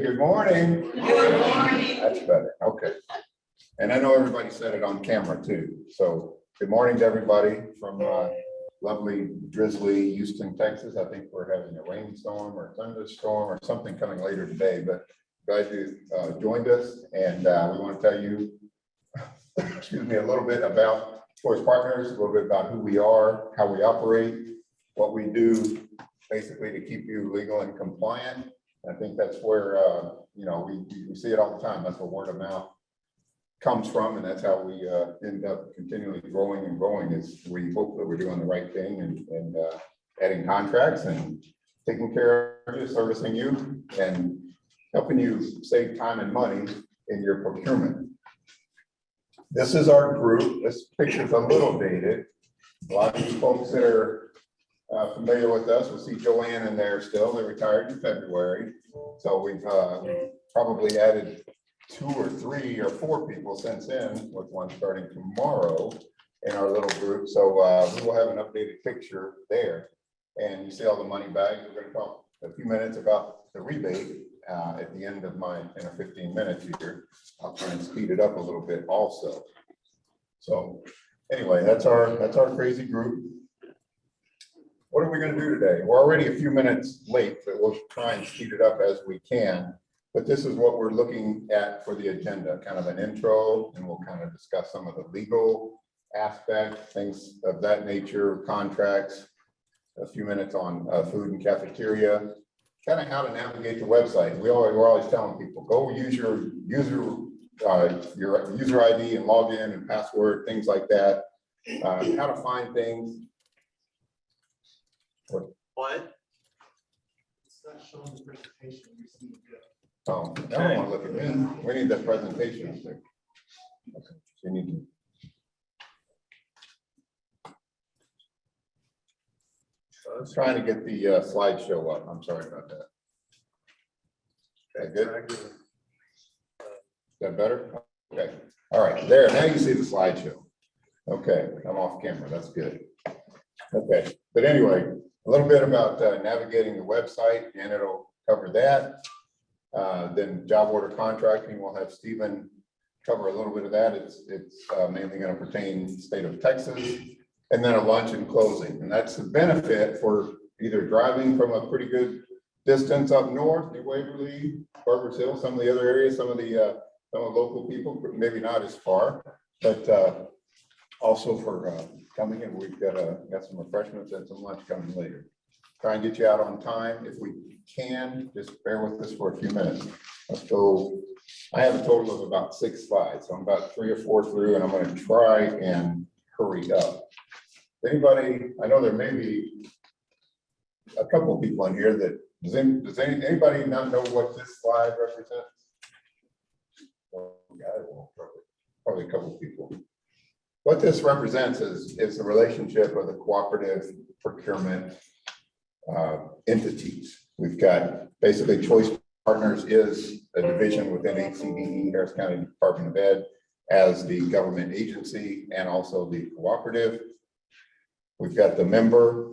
Good morning. Good morning. That's better. Okay. And I know everybody said it on camera too. So good morning to everybody from lovely, drizzly Houston, Texas. I think we're having a rainstorm or thunderstorm or something coming later today, but glad you joined us. And we want to tell you, excuse me, a little bit about Choice Partners, a little bit about who we are, how we operate, what we do, basically to keep you legal and compliant. I think that's where, you know, we see it all the time. That's where word of mouth comes from. And that's how we end up continually growing and growing, is we hope that we're doing the right thing and adding contracts and taking care of you, servicing you, and helping you save time and money in your procurement. This is our group. This picture's a little dated. A lot of you folks that are familiar with us will see Joanne in there still. They retired in February. So we've probably added 2 or 3 or 4 people since then, with one starting tomorrow in our little group. So we will have an updated picture there. And you see all the money bags. We're going to talk a few minutes about the rebate at the end of my 15 minutes here. I'll try and speed it up a little bit also. So anyway, that's our crazy group. What are we going to do today? We're already a few minutes late, but we'll try and speed it up as we can. But this is what we're looking at for the agenda, kind of an intro, and we'll kind of discuss some of the legal aspects, things of that nature, contracts, a few minutes on food and cafeteria, kind of how to navigate the website. We're always telling people, go use your user ID and log in and password, things like that, how to find things. What? It's not showing the presentation you see. Oh, I don't want to look at me. We need that presentation up there. Okay. So you need to. So I was trying to get the slideshow up. I'm sorry about that. Okay, good. Is that better? Okay. All right. There. Now you see the slideshow. Okay. I'm off camera. That's good. Okay. But anyway, a little bit about navigating the website, and it'll cover that. Then job order contracting, we'll have Stephen cover a little bit of that. It's mainly going to pertain to the state of Texas, and then a lunch and closing. And that's the benefit for either driving from a pretty good distance up north, New Waverly, Barbers Hill, some of the other areas, some of local people, maybe not as far, but also for coming in. We've got some refreshments and some lunch coming later. Try and get you out on time. If we can, just bear with us for a few minutes. Let's go. I have a total of about 6 slides. So I'm about 3 or 4 through, and I'm going to try and hurry up. Anybody, I know there may be a couple of people in here that, does anybody not know what this slide represents? Well, probably a couple of people. What this represents is the relationship of the cooperative procurement entities. We've got basically Choice Partners is a division within HCDE, Harris County Department of Ed, as the government agency and also the cooperative. We've got the member,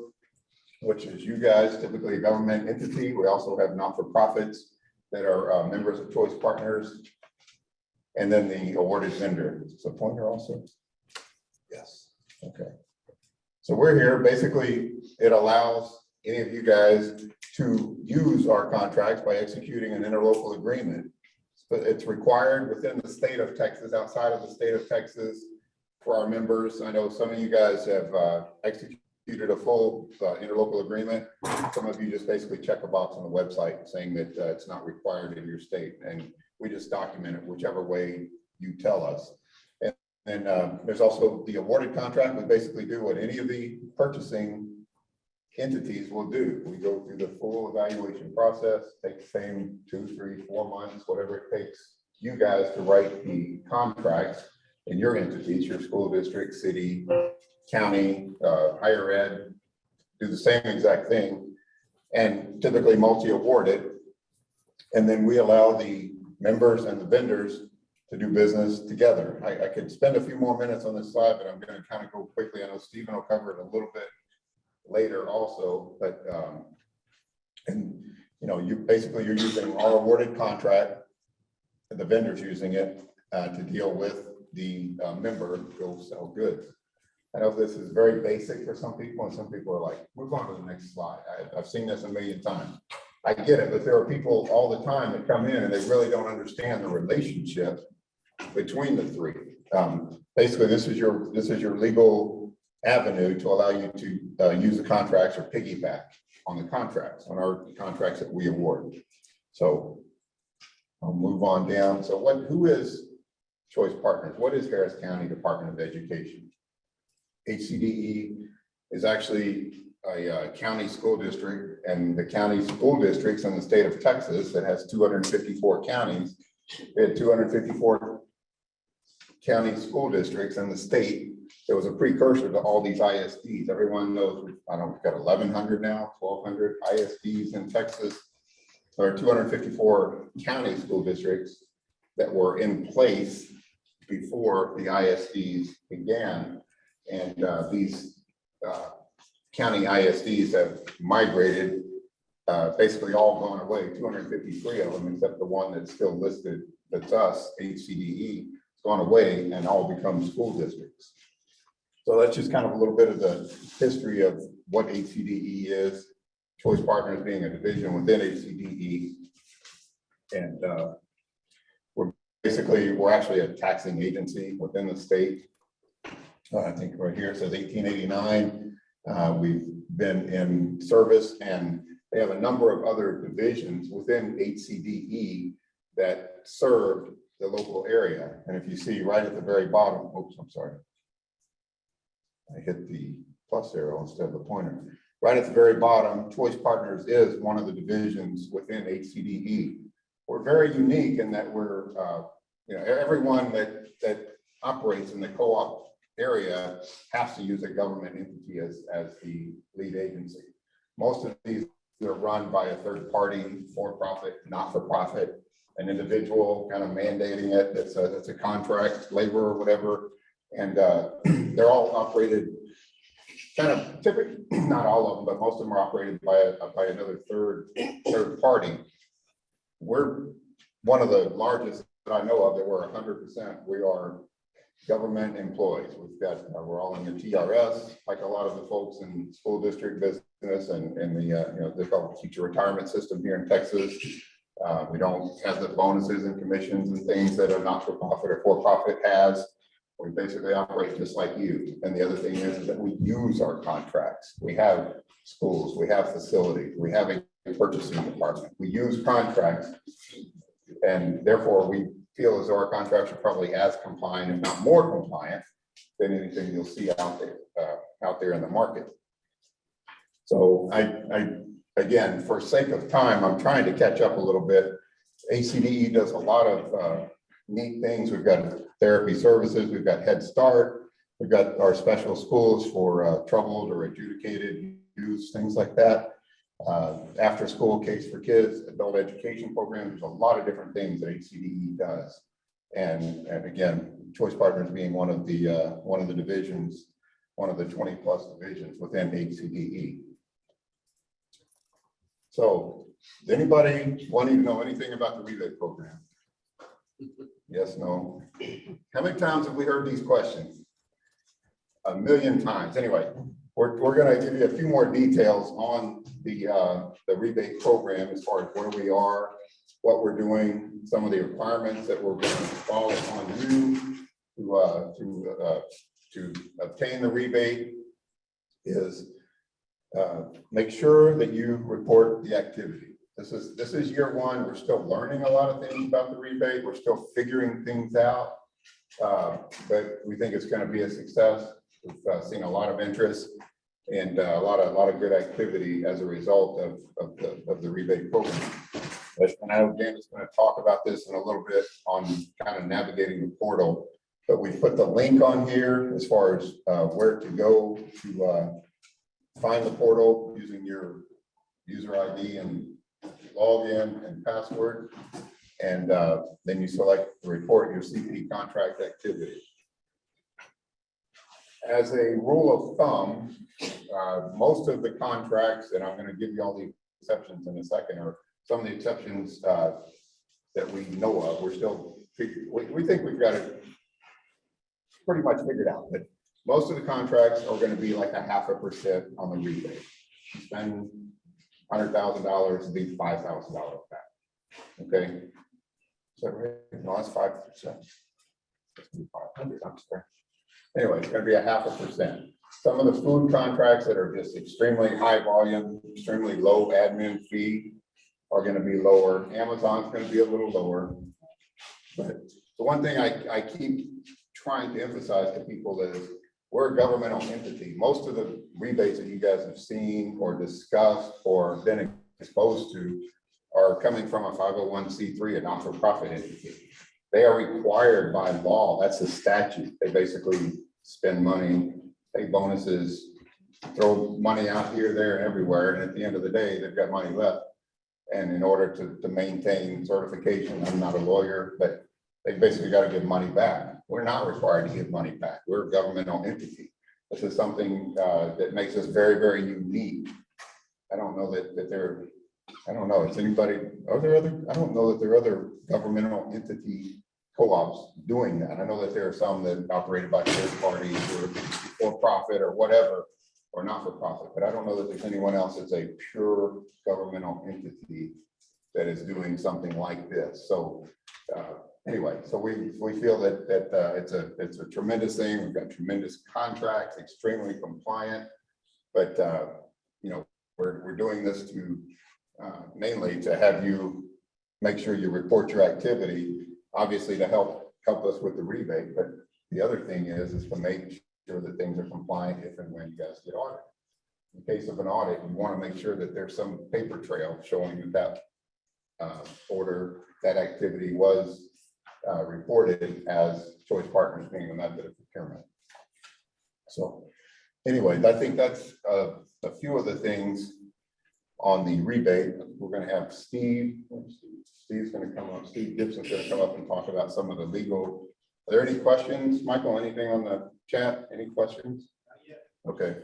which is you guys, typically a government entity. We also have not-for-profits that are members of Choice Partners. And then the awarded vendor. Is a pointer also? Yes. Okay. So we're here. Basically, it allows any of you guys to use our contracts by executing an interlocal agreement. But it's required within the state of Texas, outside of the state of Texas, for our members. I know some of you guys have executed a full interlocal agreement. Some of you just basically check a box on the website saying that it's not required in your state, and we just document it whichever way you tell us. And there's also the awarded contract. We basically do what any of the purchasing entities will do. We go through the full evaluation process, take the same 2, 3, 4 months, whatever it takes you guys to write the contracts in your entities, your school district, city, county, higher ed, do the same exact thing, and typically multi-awarded. And then we allow the members and the vendors to do business together. I could spend a few more minutes on this slide, but I'm going to kind of go quickly. I know Stephen will cover it a little bit later also, but and you basically, you're using our awarded contract, the vendor's using it to deal with the member go sell goods. I know this is very basic for some people, and some people are like, move on to the next slide. I've seen this a million times. I get it, but there are people all the time that come in and they really don't understand the relationship between the three. Basically, this is your legal avenue to allow you to use the contracts or piggyback on the contracts, on our contracts that we award. So I'll move on down. So who is Choice Partners? What is Harris County Department of Education? HCDE is actually a county school district, and the county school districts in the state of Texas that has 254 counties. We had 254 county school districts in the state. There was a precursor to all these ISDs. Everyone knows, I don't know, we've got 1,100 now, 1,200 ISDs in Texas. There are 254 county school districts that were in place before the ISDs began. And these county ISDs have migrated, basically all gone away, 253 of them, except the one that's still listed, that's us, HCDE, it's gone away and all become school districts. So that's just kind of a little bit of the history of what HCDE is. Choice Partners being a division within HCDE. And we're actually a taxing agency within the state. I think right here it says 1889. We've been in service, and they have a number of other divisions within HCDE that served the local area. And if you see right at the very bottom, oops, I'm sorry. I hit the plus arrow instead of the pointer. Right at the very bottom, Choice Partners is one of the divisions within HCDE. We're very unique in that we're, everyone that operates in the co-op area has to use a government entity as the lead agency. Most of these are run by a third party, for-profit, not-for-profit, an individual kind of mandating it. It's a contract, labor or whatever. And they're all operated kind of typically, not all of them, but most of them are operated by another third party. We're one of the largest that I know of that we're 100%. We are government employees. We're all in the TRS, like a lot of the folks in school district business and the they call it teacher retirement system here in Texas. We don't have the bonuses and commissions and things that a not-for-profit or for-profit has. We basically operate just like you. And the other thing is that we use our contracts. We have schools, we have facilities, we have a purchasing department. We use contracts, and therefore we feel as though our contracts are probably as compliant, if not more compliant, than anything you'll see out there in the market. So again, for sake of time, I'm trying to catch up a little bit. HCDE does a lot of neat things. We've got therapy services, we've got Head Start, we've got our special schools for troubled or adjudicated youth, things like that. After school case for kids, adult education programs, there's a lot of different things that HCDE does. And again, Choice Partners being one of the divisions, one of the 20+ divisions within HCDE. So does anybody wanting to know anything about the rebate program? Yes, no. How many times have we heard these questions? A million times. Anyway, we're going to give you a few more details on the rebate program as far as where we are, what we're doing, some of the requirements that we're going to install upon you to obtain the rebate is make sure that you report the activity. This is year one. We're still learning a lot of things about the rebate. We're still figuring things out, but we think it's going to be a success. We've seen a lot of interest and a lot of good activity as a result of the rebate program. And I know Dan is going to talk about this in a little bit on kind of navigating the portal, but we put the link on here as far as where to go to find the portal using your user ID and login and password, and then you select the report your CP contract activity. As a rule of thumb, most of the contracts, and I'm going to give you all the exceptions in a second, are some of the exceptions that we know of, we're still, we think we've got it pretty much figured out, but most of the contracts are gonna be like a 0.5% on the rebate. Spend $100,000, it'll be $5,000 back. Okay? So, no, that's 5%. 500, I'm sorry. Anyway, it's gonna be a 0.5%. Some of the food contracts that are just extremely high volume, extremely low admin fee are gonna be lower. Amazon's gonna be a little lower. But the one thing I keep trying to emphasize to people is we're a governmental entity. Most of the rebates that you guys have seen or discussed or been exposed to are coming from a 501c3, a not-for-profit entity. They are required by law. That's the statute. They basically spend money, pay bonuses, throw money out here, there, and everywhere. And at the end of the day, they've got money left. And in order to maintain certification, I'm not a lawyer, but they basically got to give money back. We're not required to give money back. We're a governmental entity. This is something that makes us very, very unique. I don't know that there, I don't know, is anybody, are there other, I don't know that there are other governmental entity co-ops doing that. I know that there are some that are operated by third parties or for profit or whatever, or not for profit, but I don't know that there's anyone else that's a pure governmental entity that is doing something like this. So anyway, so we feel that it's a tremendous thing. We've got tremendous contracts, extremely compliant, but you know, we're doing this to mainly to have you make sure you report your activity, obviously to help us with the rebate. But the other thing is to make sure that things are compliant if and when you guys get audited. In case of an audit, you want to make sure that there's some paper trail showing that order, that activity was reported as Choice Partners being a method of procurement. So anyway, I think that's a few of the things on the rebate. We're going to have Steve's going to come up, Steve Gibson's going to come up and talk about some of the legal. Are there any questions, Michael? Anything on the chat? Any questions? Okay.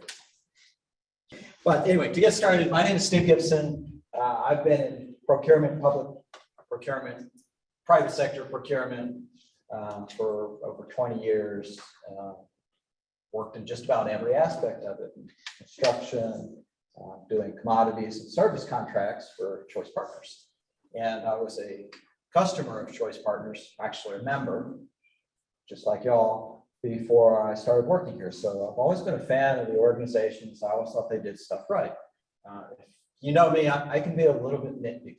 But anyway, to get started, my name is Steve Gibson. I've been in procurement, public procurement, private sector procurement for over 20 years. Worked in just about every aspect of it: construction, doing commodities and service contracts for Choice Partners. And I was a customer of Choice Partners, actually a member, just like y'all, before I started working here. So I've always been a fan of the organizations. I always thought they did stuff right. If you know me, I can be a little bit nitpicky.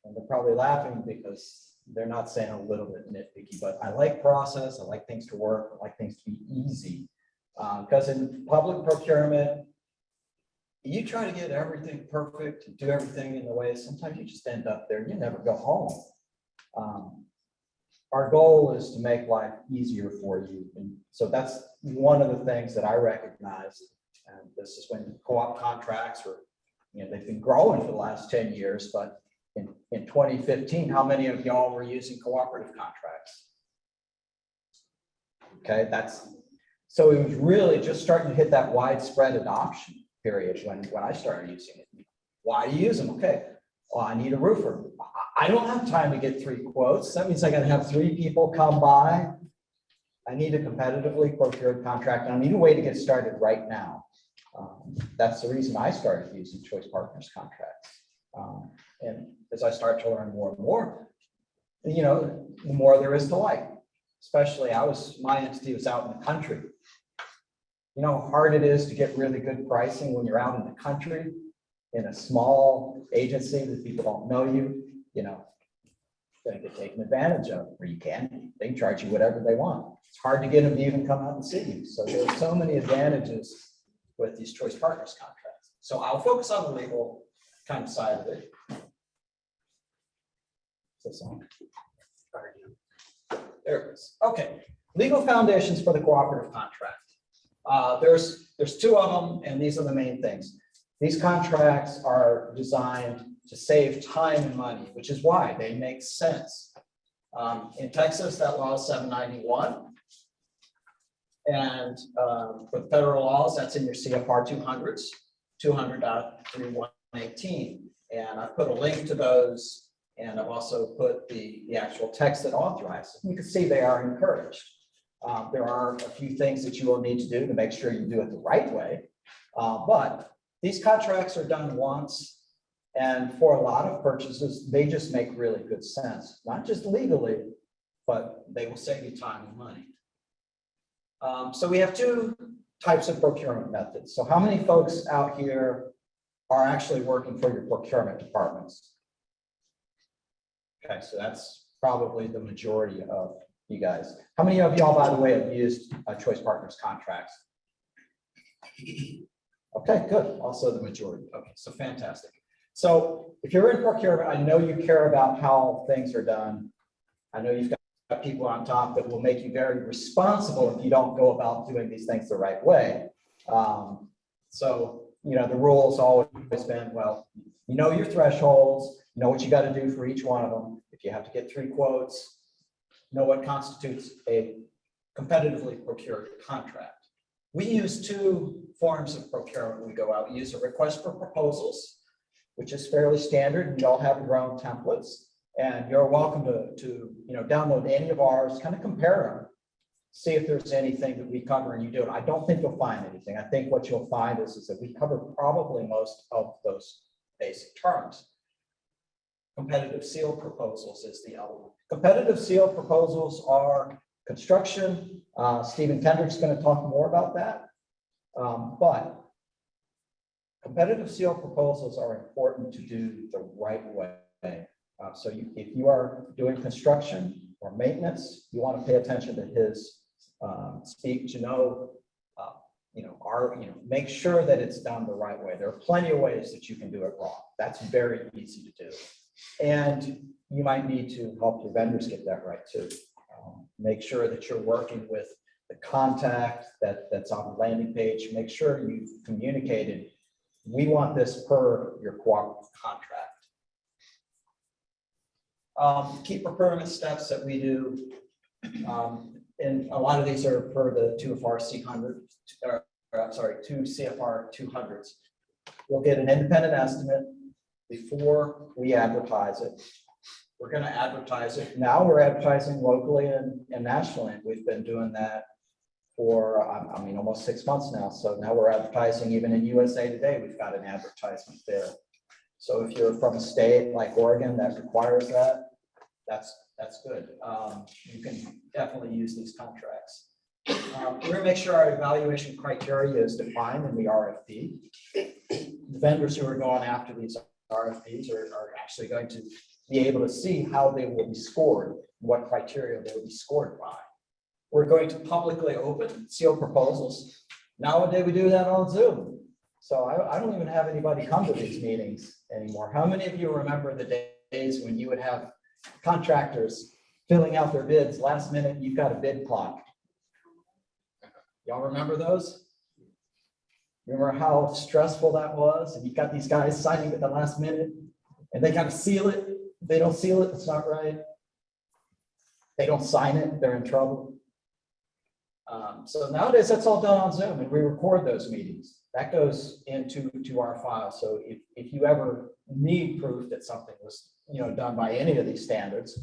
And they're probably laughing because they're not saying a little bit nitpicky, but I like process. I like things to work. I like things to be easy. Because in public procurement, you try to get everything perfect and do everything in the way, sometimes you just end up there and you never go home. Our goal is to make life easier for you. And so that's one of the things that I recognize. And this is when co-op contracts are, they've been growing for the last 10 years, but in 2015, how many of y'all were using cooperative contracts? Okay, so it was really just starting to hit that widespread adoption period when I started using it. Why do you use them? Okay, well, I need a roofer. I don't have time to get 3 quotes. That means I got to have 3 people come by. I need a competitively procured contract, and I need a way to get started right now. That's the reason I started using Choice Partners contracts. And as I start to learn more and more, the more there is to like. Especially my entity was out in the country. You know how hard it is to get really good pricing when you're out in the country in a small agency that people don't know you, going to get taken advantage of, or they can charge you whatever they want. It's hard to get them to even come out and see you. So there's so many advantages with these Choice Partners contracts. So I'll focus on the legal kind of side of it. There it is. Okay, legal foundations for the cooperative contract. There's 2 of them, and these are the main things. These contracts are designed to save time and money, which is why they make sense. In Texas, that law is 791. And for the federal laws, that's in your CFR 200s, 200.3118. And I've put a link to those, and I've also put the actual text that authorizes. You can see they are encouraged. There are a few things that you will need to do to make sure you do it the right way. But these contracts are done once, and for a lot of purchases, they just make really good sense, not just legally, but they will save you time and money. So we have two types of procurement methods. So how many folks out here are actually working for your procurement departments? Okay, so that's probably the majority of you guys. How many of y'all, by the way, have used Choice Partners contracts? Okay, good. Also the majority. Okay, so fantastic. So if you're in procurement, I know you care about how things are done. I know you've got people on top that will make you very responsible if you don't go about doing these things the right way. So, you know, the rule's always been, well, you know your thresholds, you know what you got to do for each one of them. If you have to get 3 quotes, know what constitutes a competitively procured contract. We use 2 forms of procurement when we go out. We use a request for proposals, which is fairly standard, and you all have your own templates. And you're welcome to download any of ours, kind of compare them, see if there's anything that we cover and you do it. I don't think you'll find anything. I think what you'll find is that we cover probably most of those basic terms. Competitive seal proposals is the other one. Competitive seal proposals are construction. Stephen Kendrick's going to talk more about that. But competitive seal proposals are important to do the right way. So if you are doing construction or maintenance, you want to pay attention to his speech, make sure that it's done the right way. There are plenty of ways that you can do it wrong. That's very easy to do. And you might need to help your vendors get that right too. Make sure that you're working with the contact that's on the landing page. Make sure you've communicated, we want this per your cooperative contract. Key procurement steps that we do, and a lot of these are per the 2 CFR 200s. We'll get an independent estimate before we advertise it. We're going to advertise it. Now we're advertising locally and nationally. We've been doing that for, almost 6 months now. So now we're advertising even in USA Today. We've got an advertisement there. So if you're from a state like Oregon that requires that, that's good. You can definitely use these contracts. We're going to make sure our evaluation criteria is defined in the RFP. The vendors who are going after these RFPs are actually going to be able to see how they will be scored, what criteria they will be scored by. We're going to publicly open seal proposals. Nowadays, we do that on Zoom. So I don't even have anybody come to these meetings anymore. How many of you remember the days when you would have contractors filling out their bids last minute? You've got a bid clock. Y'all remember those? Remember how stressful that was? And you got these guys signing at the last minute and they got to seal it. If they don't seal it, it's not right. They don't sign it, they're in trouble. So nowadays that's all done on Zoom and we record those meetings. That goes into our file. So if you ever need proof that something was done by any of these standards,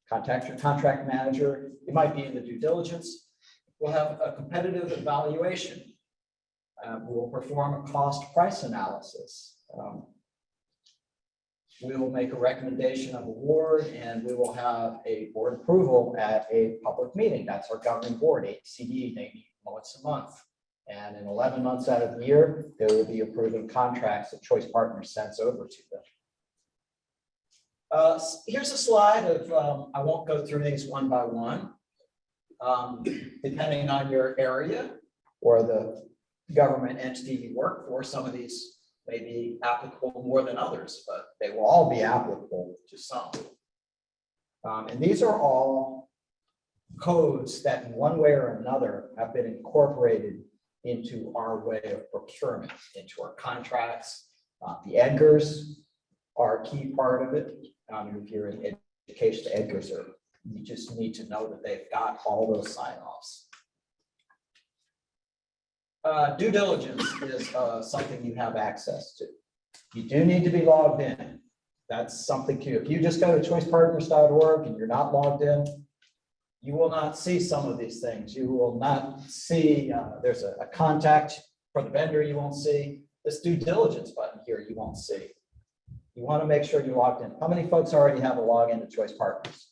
contact your contract manager. It might be in the due diligence. We'll have a competitive evaluation. We will perform a cost price analysis. We will make a recommendation of award and we will have a board approval at a public meeting. That's our governing board, HCD. They meet once a month. And in 11 months out of the year, they will be approving contracts that Choice Partners sends over to them. Here's a slide of, I won't go through these one by one. Depending on your area or the government entity you work for, some of these may be applicable more than others, but they will all be applicable to some. And these are all codes that in one way or another have been incorporated into our way of procurement, into our contracts. The EDGARs are a key part of it. If you're in education, the EDGARs are, you just need to know that they've got all those sign-offs. Due diligence is something you have access to. You do need to be logged in. That's something to, if you just go to choicepartners.org and you're not logged in, you will not see some of these things. You will not see, there's a contact for the vendor you won't see. This due diligence button here you won't see. You want to make sure you're logged in. How many folks already have a login to Choice Partners?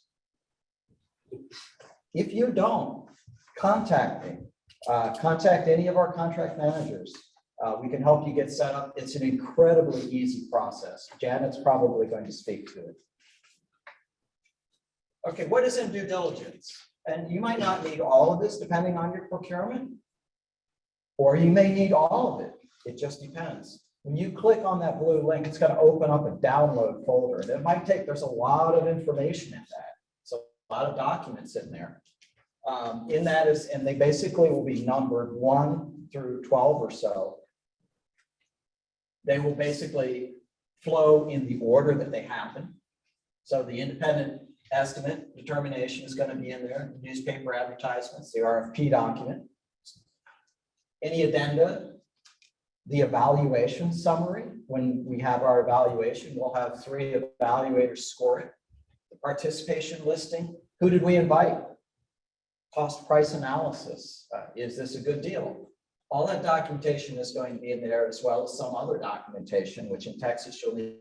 If you don't, contact me. Contact any of our contract managers. We can help you get set up. It's an incredibly easy process. Janet's probably going to speak to it. Okay, what is in due diligence? And you might not need all of this depending on your procurement, or you may need all of it. It just depends. When you click on that blue link, it's going to open up a download folder. And it might take, there's a lot of information in that. So a lot of documents in there. In that is, and they basically will be numbered 1 through 12 or so. They will basically flow in the order that they happen. So the independent estimate determination is going to be in there, newspaper advertisements, the RFP document, any addenda, the evaluation summary. When we have our evaluation, we'll have 3 evaluators score it. The participation listing, who did we invite? Cost price analysis, is this a good deal? All that documentation is going to be in there, as well as some other documentation, which in Texas you'll need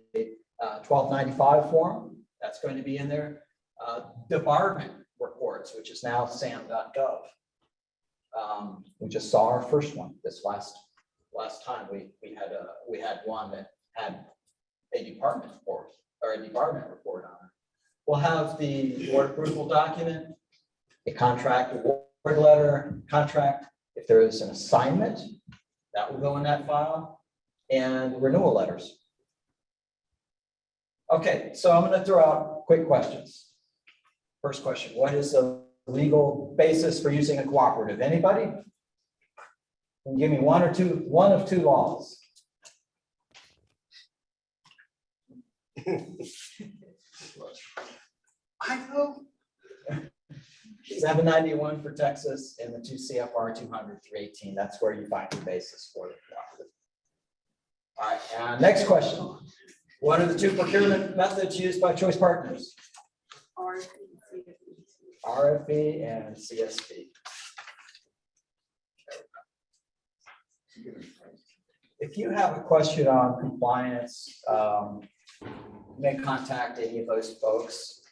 1295 form. That's going to be in there. Debarment reports, which is now sam.gov. We just saw our first one this last time. We had one that had a department report or a department report on it. We'll have the board approval document, a contract award letter, contract. If there is an assignment, that will go in that file, and renewal letters. Okay, so I'm going to throw out quick questions. First question, what is the legal basis for using a cooperative? Anybody? Can you give me one of two laws? I know. 791 for Texas and the 2 CFR 200/318. That's where you find the basis for the cooperative. All right, and next question. What are the 2 procurement methods used by Choice Partners? RFP and CSP. If you have a question on compliance, you may contact any of those folks.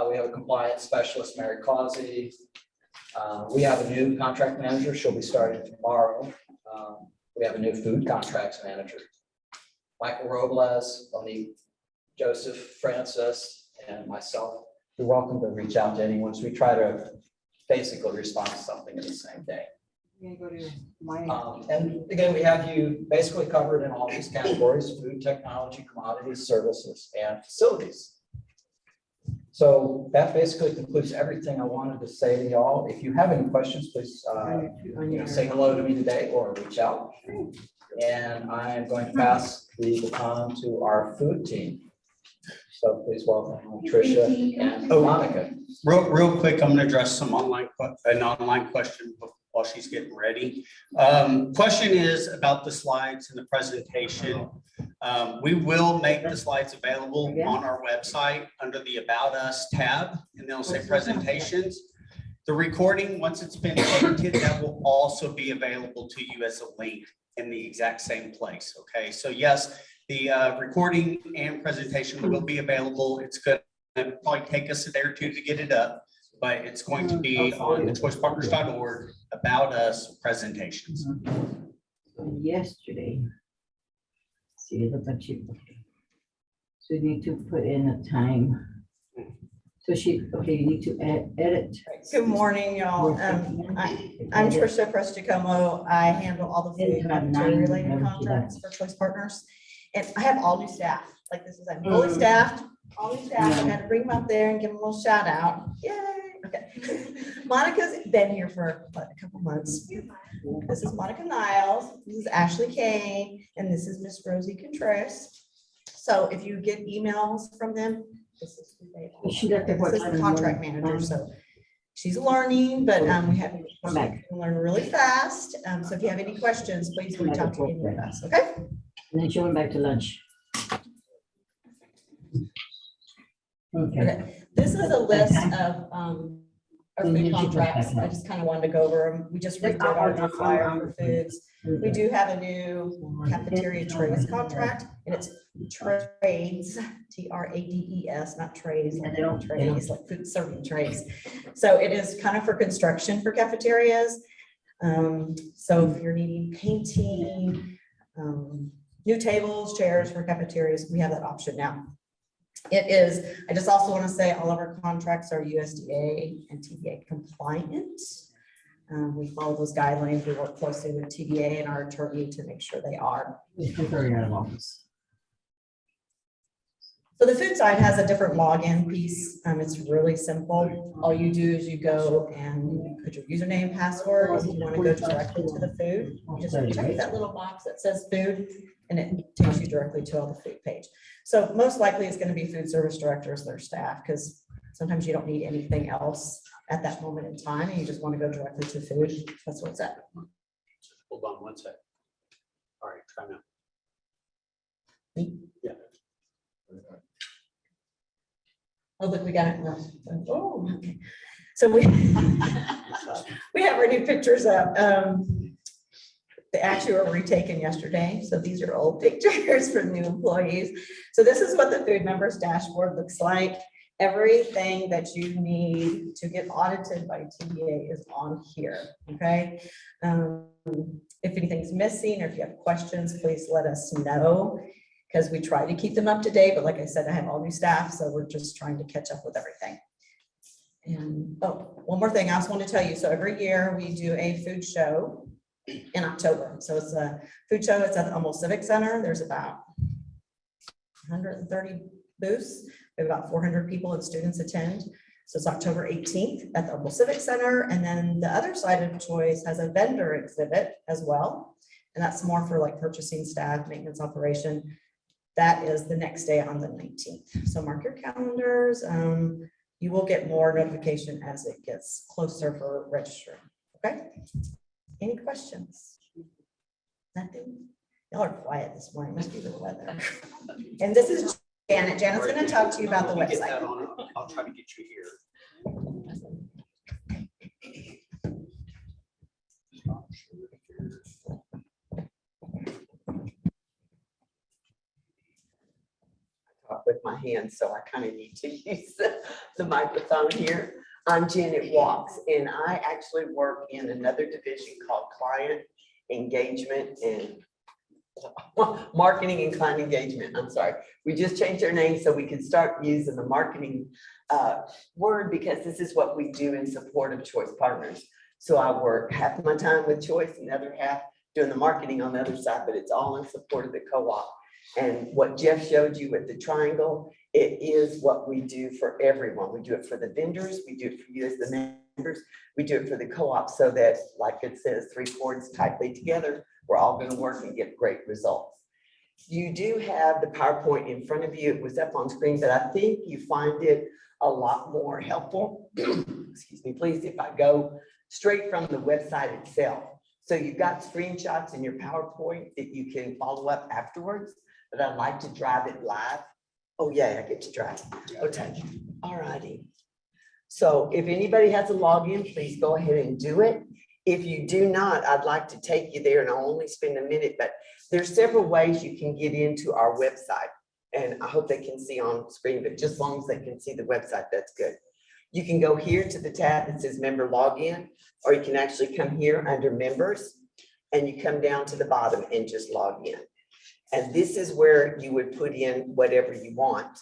We have a compliance specialist, Mary Causey. We have a new contract manager. She'll be starting tomorrow. We have a new food contracts manager, Michael Robles, Joseph Francis, and myself. You're welcome to reach out to anyone. So we try to basically respond to something in the same day. And again, we have you basically covered in all these categories: food, technology, commodities, services, and facilities. So that basically concludes everything I wanted to say to y'all. If you have any questions, please say hello to me today or reach out. And I am going to pass the baton to our food team. So please welcome Tricia and Monica. Real quick, I'm going to address an online question while she's getting ready. Question is about the slides and the presentation. We will make the slides available on our website under the About Us tab, and they'll say presentations. The recording, once it's been edited, that will also be available to you as a link in the exact same place. Okay, so yes, the recording and presentation will be available. It's going to probably take us a day or two to get it up, but it's going to be on the choicepartners.org About Us presentations. Yesterday. See, it looks like she, okay. So you need to put in a time. So okay, you need to edit. Good morning, y'all. I'm Tricia Presticomo. I handle all the food and related contracts for Choice Partners. And I have all new staff. Like this is, I'm fully staffed, all new staff. I had to bring them up there and give them a little shout out. Yay. Okay. Monica's been here for a couple months. This is Monica Niles. This is Ashley Kay. And this is Miss Rosie Contreras. So if you get emails from them, this is who they are. This is the contract manager. So she's learning, but we have to learn really fast. So if you have any questions, please reach out to any of us. Okay. And then she went back to lunch. Okay, Okay, this is a list of, our We food need to go contracts. back I up. just kind of wanted to go over them. We just redid our new flyer for foods. We do have a new cafeteria trays contract, and it's trades, TRADES, not trays, like trays, like food serving trays. So it is kind of for construction for cafeterias. So if you're needing painting, new tables, chairs for cafeterias, we have that option now. It is, I just also want to say all of our contracts are USDA and TDA compliant. We follow those guidelines. We work closely with TDA and our attorney to make sure they are. It's very out of office. So the food side has a different login piece. It's really simple. All you do is you go and you put your username, password. If you want to go directly to the food, you just check that little box that says food, and it takes you directly to all the food page. So most likely it's going to be food service directors, their staff, because sometimes you don't need anything else at that moment in time, and you just want to go directly to food. That's what's at. Hold on one sec. All right, try now. Yeah. Oh, look, we got it. Oh, okay. So we we have our new pictures up. They actually were retaken yesterday. So these are old pictures for new employees. So this is what the food members dashboard looks like. Everything that you need to get audited by TDA is on here, okay? If anything's missing or if you have questions, please let us know, because we try to keep them up to date. But like I said, I have all new staff, so we're just trying to catch up with everything. And oh, one more thing I also want to tell you. So every year we do a food show in October. So it's a food show. It's at the Humboldt Civic Center. There's about 130 booths. We have about 400 people and students attend. So it's October 18th at the Humboldt Civic Center. And then the other side of Choice has a vendor exhibit as well. And that's more for like purchasing staff, maintenance operation. That is the next day on the 19th. So mark your calendars. You will get more notification as it gets closer for registering. Okay. Any questions? Nothing? Y'all are quiet this morning. Must be the weather. And this is Janet. Janet's going to talk to you about the When we get that website. on, I'll try to get you here. Talk with my hands, so I kind of need to use the microphone here. I'm Janet Walks, and I actually work in another division called Client Engagement and Marketing and Client Engagement. I'm sorry. We just changed our name so we can start using the marketing word, because this is what we do in support of Choice Partners. So I work half of my time with Choice and the other half doing the marketing on the other side, but it's all in support of the co-op. And what Jeff showed you with the triangle, it is what we do for everyone. We do it for the vendors, we do it for you as the members, we do it for the co-op, so that, like it says, three cords tightly together, we're all going to work and get great results. You do have the PowerPoint in front of you. It was up on screen, but I think you find it a lot more helpful. Excuse me, please, if I go straight from the website itself. So you've got screenshots in your PowerPoint that you can follow up afterwards, but I'd like to drive it live. Oh yeah, I get to drive. Okay, all righty. So if anybody has a login, please go ahead and do it. If you do not, I'd like to take you there, and I'll only spend a minute, but there's several ways you can get into our website. And I hope they can see on screen, but just as long as they can see the website, that's good. You can go here to the tab that says member login, or you can actually come here under members, and you come down to the bottom and just log in. And this is where you would put in whatever you want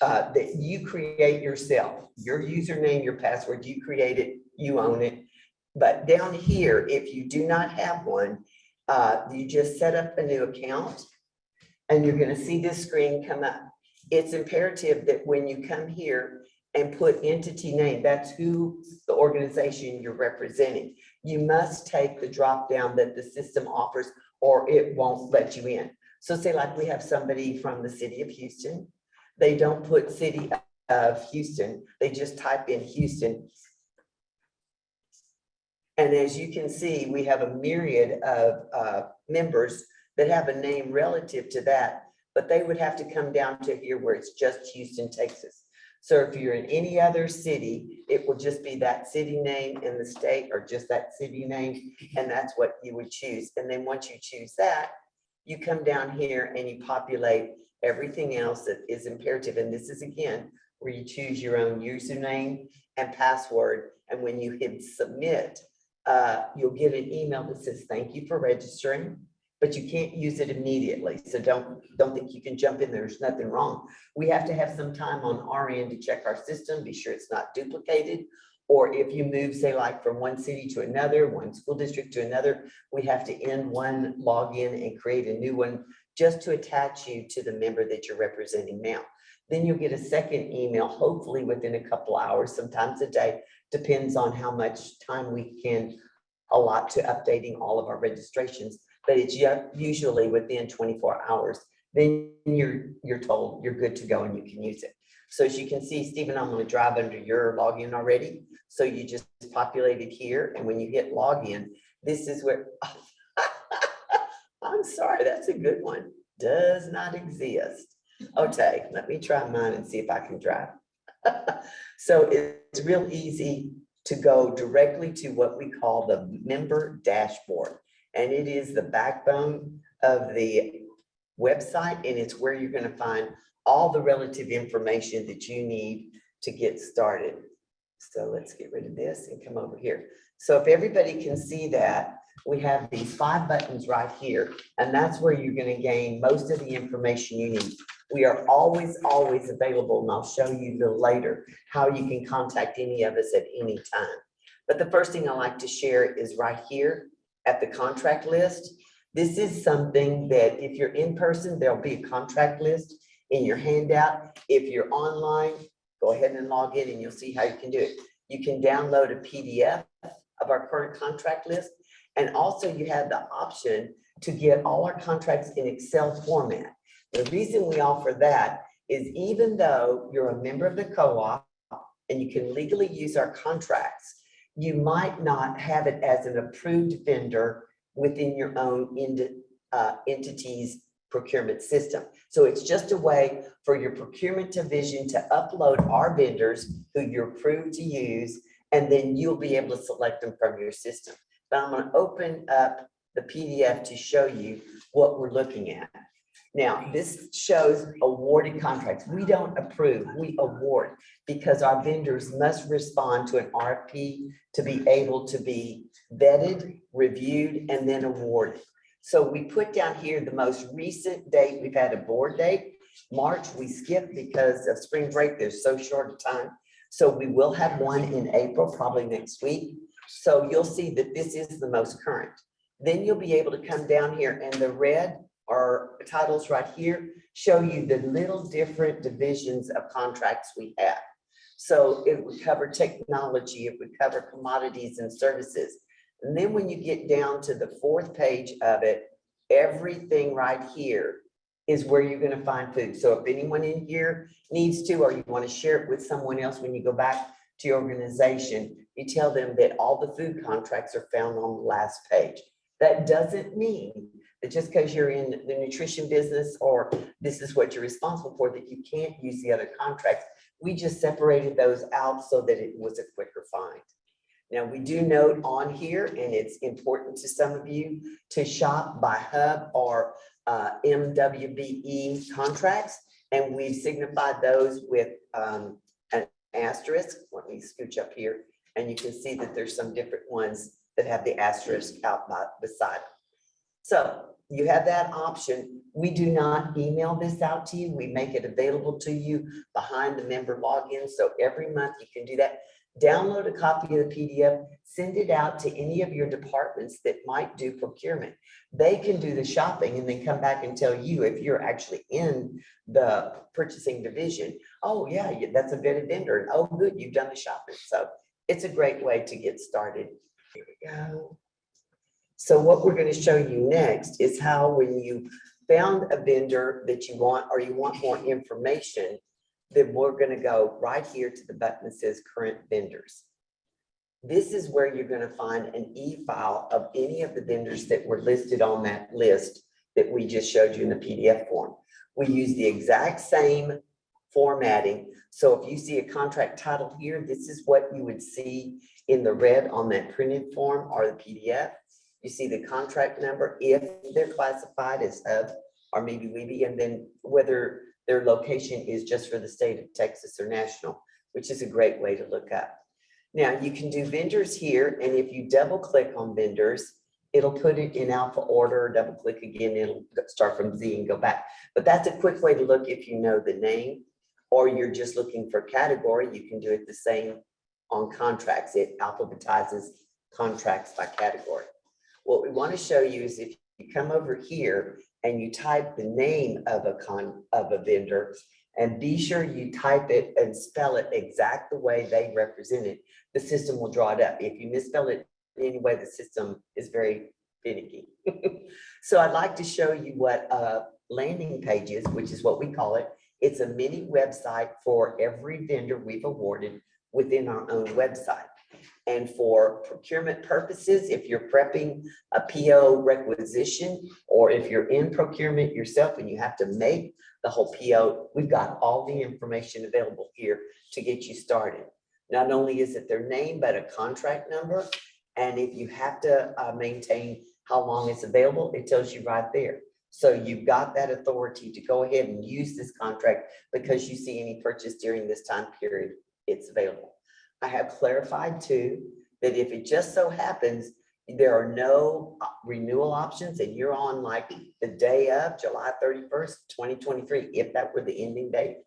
that you create yourself. Your username, your password, you create it, you own it. But down here, if you do not have one, you just set up a new account, and you're going to see this screen come up. It's imperative that when you come here and put entity name, that's who the organization you're representing. You must take the drop down that the system offers, or it won't let you in. So say like we have somebody from the city of Houston. They don't put city of Houston. They just type in Houston. And as you can see, we have a myriad of members that have a name relative to that, but they would have to come down to here where it's just Houston, Texas. So if you're in any other city, it will just be that city name in the state or just that city name, and that's what you would choose. And then once you choose that, you come down here and you populate everything else that is imperative. And this is again, where you choose your own username and password. And when you hit submit, you'll get an email that says, thank you for registering, but you can't use it immediately. So don't think you can jump in. There's nothing wrong. We have to have some time on our end to check our system, be sure it's not duplicated. Or if you move, say like from one city to another, one school district to another, we have to end one login and create a new one just to attach you to the member that you're representing now. Then you'll get a second email, hopefully within a couple hours, sometimes a day, depends on how much time we can allot to updating all of our registrations, but it's usually within 24 hours. Then you're told you're good to go and you can use it. So as you can see, Stephen, I'm going to drive under your login already. So you just populate it here. And when you hit login, this is where, I'm sorry, that's a good one. Does not exist. Okay, let me try mine and see if I can drive. So it's real easy to go directly to what we call the member dashboard. And it is the backbone of the website, and it's where you're going to find all the relative information that you need to get started. So let's get rid of this and come over here. So if everybody can see that, we have these 5 buttons right here, and that's where you're going to gain most of the information you need. We are always available, and I'll show you a little later how you can contact any of us at any time. But the first thing I like to share is right here at the contract list. This is something that if you're in person, there'll be a contract list in your handout. If you're online, go ahead and log in and you'll see how you can do it. You can download a PDF of our current contract list. And also you have the option to get all our contracts in Excel format. The reason we offer that is even though you're a member of the co-op and you can legally use our contracts, you might not have it as an approved vendor within your own entity's procurement system. So it's just a way for your procurement division to upload our vendors who you're approved to use, and then you'll be able to select them from your system. But I'm going to open up the PDF to show you what we're looking at. Now, this shows awarded contracts. We don't approve, we award, because our vendors must respond to an RFP to be able to be vetted, reviewed, and then awarded. So we put down here the most recent date. We've had a board date. March, we skipped because of spring break. There's so short a time. So we will have one in April, probably next week. So you'll see that this is the most current. Then you'll be able to come down here, and the red or titles right here show you the little different divisions of contracts we have. So it would cover technology, it would cover commodities and services. And then when you get down to the 4th page of it, everything right here is where you're going to find food. So if anyone in here needs to, or you want to share it with someone else when you go back to your organization, you tell them that all the food contracts are found on the last page. That doesn't mean that just because you're in the nutrition business or this is what you're responsible for, that you can't use the other contracts. We just separated those out so that it was a quicker find. Now, we do note on here, and it's important to some of you, to shop by hub or MWBE contracts, and we've signified those with an asterisk. Let me scooch up here, and you can see that there's some different ones that have the asterisk out beside them. So you have that option. We do not email this out to you. We make it available to you behind the member login. So every month you can do that. Download a copy of the PDF, send it out to any of your departments that might do procurement. They can do the shopping and then come back and tell you if you're actually in the purchasing division. Oh yeah, that's a vetted vendor. And oh good, you've done the shopping. So it's a great way to get started. Here we go. So what we're going to show you next is how when you found a vendor that you want, or you want more information, then we're going to go right here to the button that says current vendors. This is where you're going to find an e-file of any of the vendors that were listed on that list that we just showed you in the PDF form. We use the exact same formatting. So if you see a contract title here, this is what you would see in the red on that printed form or the PDF. You see the contract number, if they're classified as hub or maybe Weeby, and then whether their location is just for the state of Texas or national, which is a great way to look up. Now you can do vendors here, and if you double click on vendors, it'll put it in alpha order, double click again, it'll start from Z and go back. But that's a quick way to look if you know the name, or you're just looking for category, you can do it the same on contracts. It alphabetizes contracts by category. What we want to show you is if you come over here and you type the name of a vendor, and be sure you type it and spell it exact the way they represent it, the system will draw it up. If you misspell it any way, the system is very finicky. So I'd like to show you what a landing page is, which is what we call it. It's a mini website for every vendor we've awarded within our own website. And for procurement purposes, if you're prepping a PO requisition, or if you're in procurement yourself and you have to make the whole PO, we've got all the information available here to get you started. Not only is it their name, but a contract number. And if you have to maintain how long it's available, it tells you right there. So you've got that authority to go ahead and use this contract because you see any purchase during this time period, it's available. I have clarified too, that if it just so happens, there are no renewal options and you're on like the day of July 31st, 2023, if that were the ending date,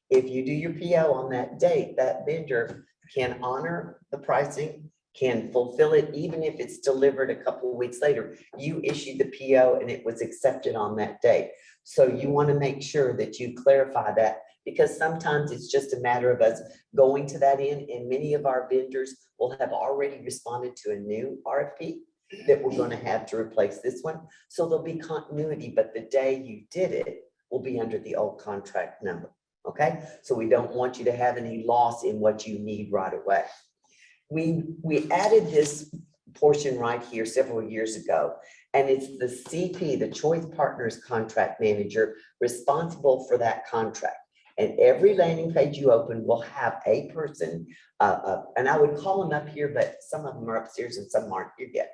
if you do your PO on that date, that vendor can honor the pricing, can fulfill it, even if it's delivered a couple of weeks later. You issued the PO and it was accepted on that date. So you want to make sure that you clarify that, because sometimes it's just a matter of us going to that end, and many of our vendors will have already responded to a new RFP that we're going to have to replace this one. So there'll be continuity, but the day you did it will be under the old contract number. Okay, so we don't want you to have any loss in what you need right away. We added this portion right here several years ago, and it's the CP, the Choice Partners Contract Manager, responsible for that contract. And every landing page you open will have a person, and I would call them up here, but some of them are upstairs and some aren't here yet.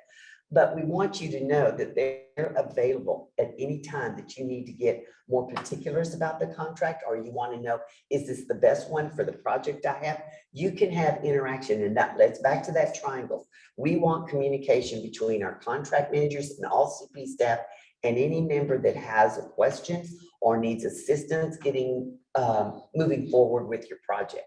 But we want you to know that they're available at any time that you need to get more particulars about the contract, or you want to know, is this the best one for the project I have? You can have interaction, and that leads back to that triangle. We want communication between our contract managers and all CP staff and any member that has a question or needs assistance getting moving forward with your project.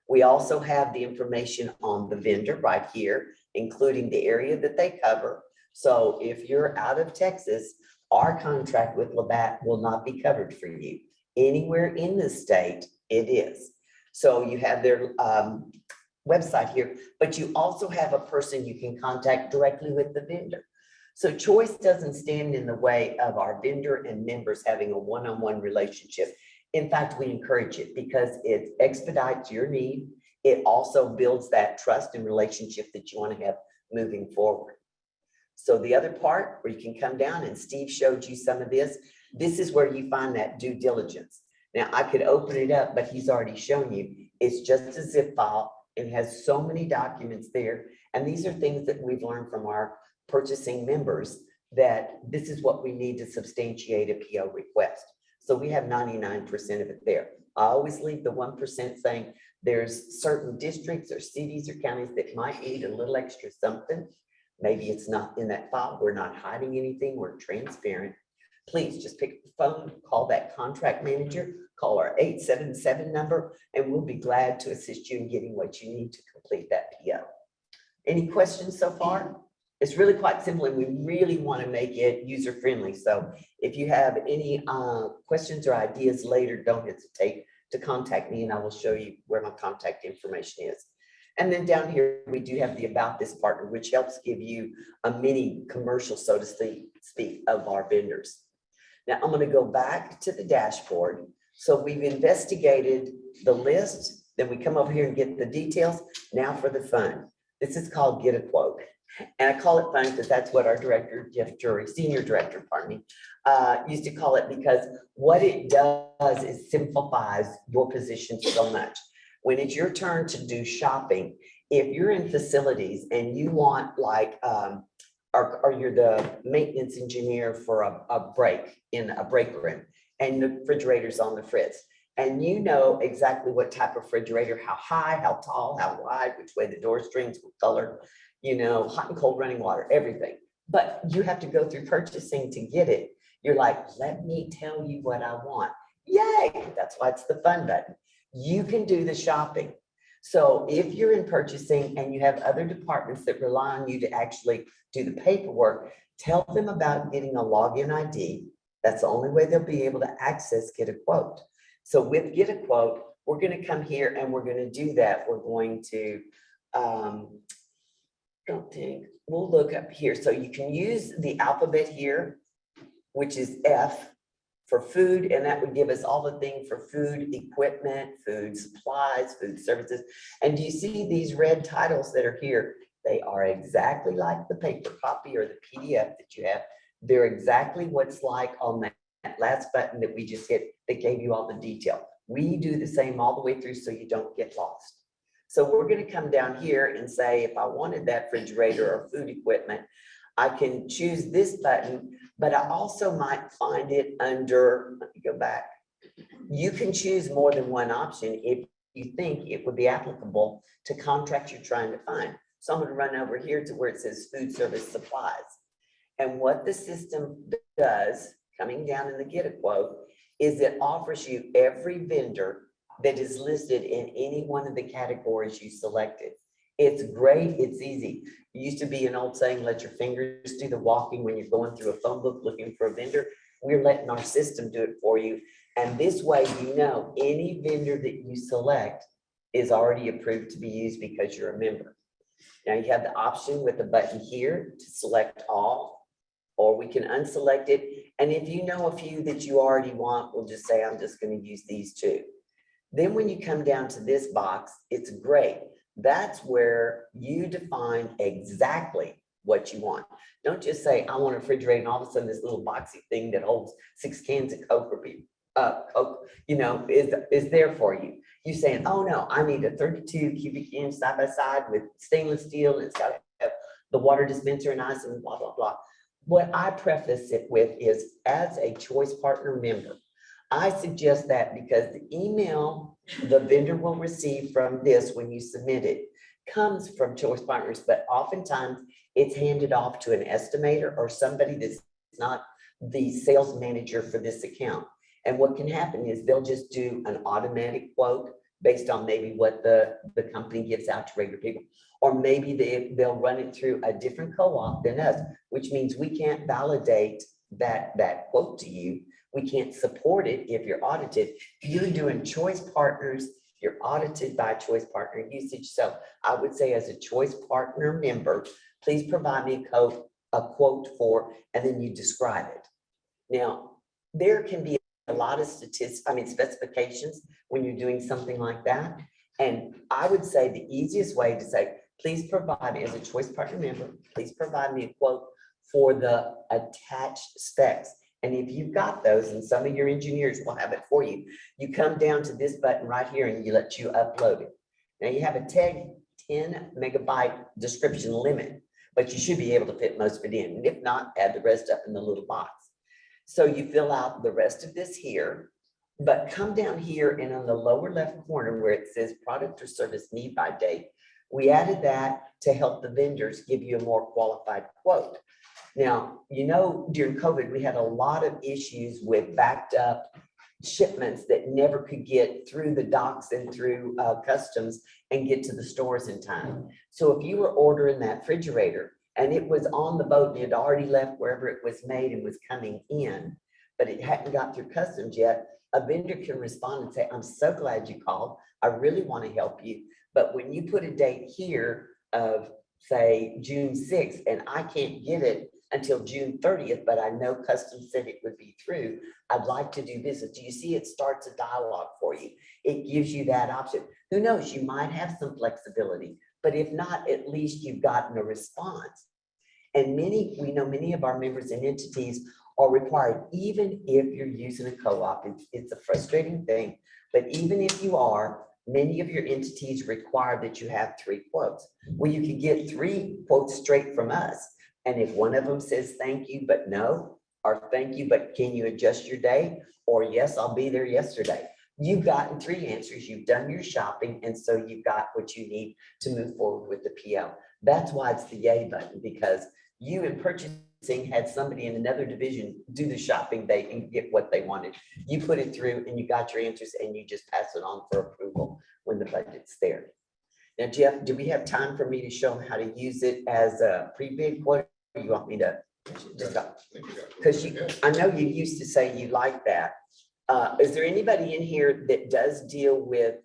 We also have the information on the vendor right here, including the area that they cover. So if you're out of Texas, our contract with Labatt will not be covered for you. Anywhere in the state, it is. So you have their website here, but you also have a person you can contact directly with the vendor. So Choice doesn't stand in the way of our vendor and members having a one-on-one relationship. In fact, we encourage it because it expedites your need. It also builds that trust and relationship that you want to have moving forward. So the other part where you can come down, and Steve showed you some of this, this is where you find that due diligence. Now I could open it up, but he's already shown you, it's just a zip file. It has so many documents there. And these are things that we've learned from our purchasing members, that this is what we need to substantiate a PO request. So we have 99% of it there. I always leave the 1% saying there's certain districts or cities or counties that might need a little extra something. Maybe it's not in that file. We're not hiding anything. We're transparent. Please just pick up the phone, call that contract manager, call our 877 number, and we'll be glad to assist you in getting what you need to complete that PO. Any questions so far? It's really quite simple, and we really want to make it user-friendly. So if you have any questions or ideas later, don't hesitate to contact me, and I will show you where my contact information is. And then down here, we do have the About This partner, which helps give you a mini commercial, so to speak, of our vendors. Now I'm going to go back to the dashboard. So we've investigated the list, then we come over here and get the details. Now for the fun. This is called Get a Quote. And I call it fun because that's what our director, Jeff Drury, senior director, pardon me, used to call it, because what it does is simplifies your position so much. When it's your turn to do shopping, if you're in facilities and you want like, or you're the maintenance engineer for a break in a break room and the refrigerator's on the fritz, and you know exactly what type of refrigerator, how high, how tall, how wide, which way the door strings, what color, you know, hot and cold running water, everything. But you have to go through purchasing to get it. You're like, let me tell you what I want. Yay, that's why it's the fun button. You can do the shopping. So if you're in purchasing and you have other departments that rely on you to actually do the paperwork, tell them about getting a login ID. That's the only way they'll be able to access Get a Quote. So with Get a Quote, we're going to come here and we're going to do that. We're going to, don't think, we'll look up here. So you can use the alphabet here, which is F for food, and that would give us all the things for food equipment, food supplies, food services. And do you see these red titles that are here? They are exactly like the paper copy or the PDF that you have. They're exactly what's like on that last button that we just hit that gave you all the detail. We do the same all the way through so you don't get lost. So we're going to come down here and say, if I wanted that refrigerator or food equipment, I can choose this button, but I also might find it under, let me go back. You can choose more than one option if you think it would be applicable to contract you're trying to find. So I'm going to run over here to where it says food service supplies. And what the system does, coming down in the Get a Quote, is it offers you every vendor that is listed in any one of the categories you selected. It's great, it's easy. It used to be an old saying, let your fingers do the walking when you're going through a phone book looking for a vendor. We're letting our system do it for you. And this way, you know, any vendor that you select is already approved to be used because you're a member. Now you have the option with the button here to select all, or we can unselect it. And if you know a few that you already want, we'll just say, I'm just going to use these two. Then when you come down to this box, it's great. That's where you define exactly what you want. Don't just say, I want a refrigerator, and all of a sudden this little boxy thing that holds 6 cans of Coke or Coke, you know, is there for you. You saying, oh no, I need a 32 cubic inch side by side with stainless steel, and it's got to have the water dispenser and ice and blah, blah, blah. What I preface it with is, as a Choice Partner member, I suggest that because the email the vendor will receive from this when you submit it comes from Choice Partners, but oftentimes it's handed off to an estimator or somebody that's not the sales manager for this account. And what can happen is they'll just do an automatic quote based on maybe what the company gives out to regular people. Or maybe they'll run it through a different co-op than us, which means we can't validate that quote to you. We can't support it if you're audited. You're doing Choice Partners, you're audited by Choice Partner usage. So I would say, as a Choice Partner member, please provide me a quote for, and then you describe it. Now, there can be a lot of specifications when you're doing something like that. And I would say the easiest way to say, please provide me, as a Choice Partner member, please provide me a quote for the attached specs. And if you've got those, and some of your engineers will have it for you, you come down to this button right here and you let you upload it. Now you have a 10 megabyte description limit, but you should be able to fit most of it in. And if not, add the rest up in the little box. So you fill out the rest of this here, but come down here and on the lower left corner where it says product or service need by date, we added that to help the vendors give you a more qualified quote. Now, you know, during COVID, we had a lot of issues with backed up shipments that never could get through the docks and through customs and get to the stores in time. So if you were ordering that refrigerator and it was on the boat and it had already left wherever it was made and was coming in, but it hadn't got through customs yet, a vendor can respond and say, I'm so glad you called. I really want to help you. But when you put a date here of, say, June 6th, and I can't get it until June 30th, but I know customs said it would be through, I'd like to do business. Do you see it starts a dialogue for you? It gives you that option. Who knows, you might have some flexibility. But if not, at least you've gotten a response. And we know many of our members and entities are required, even if you're using a co-op, it's a frustrating thing. But even if you are, many of your entities require that you have 3 quotes. Well, you can get 3 quotes straight from us. And if one of them says thank you, but no, or thank you, but can you adjust your day? Or yes, I'll be there yesterday. You've gotten 3 answers, you've done your shopping, and so you've got what you need to move forward with the PO. That's why it's the yay button, because you in purchasing had somebody in another division do the shopping, they can get what they wanted. You put it through and you got your answers and you just pass it on for approval when the budget's there. Now, Jeff, do we have time for me to show them how to use it as a pre-bid quote? Or you want me to just go? Because I know you used to say you like that. Is there anybody in here that does deal with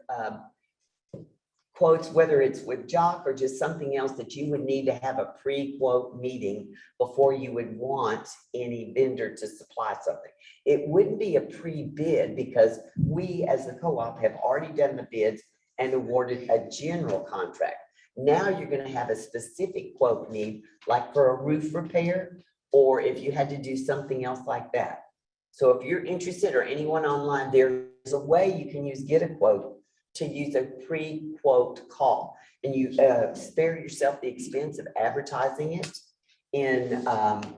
quotes, whether it's with Jock or just something else that you would need to have a pre-quote meeting before you would want any vendor to supply something? It wouldn't be a pre-bid because we as the co-op have already done the bids and awarded a general contract. Now you're going to have a specific quote need, like for a roof repair, or if you had to do something else like that. So if you're interested, or anyone online, there's a way you can use Get a Quote to use a pre-quote call, and you spare yourself the expense of advertising it in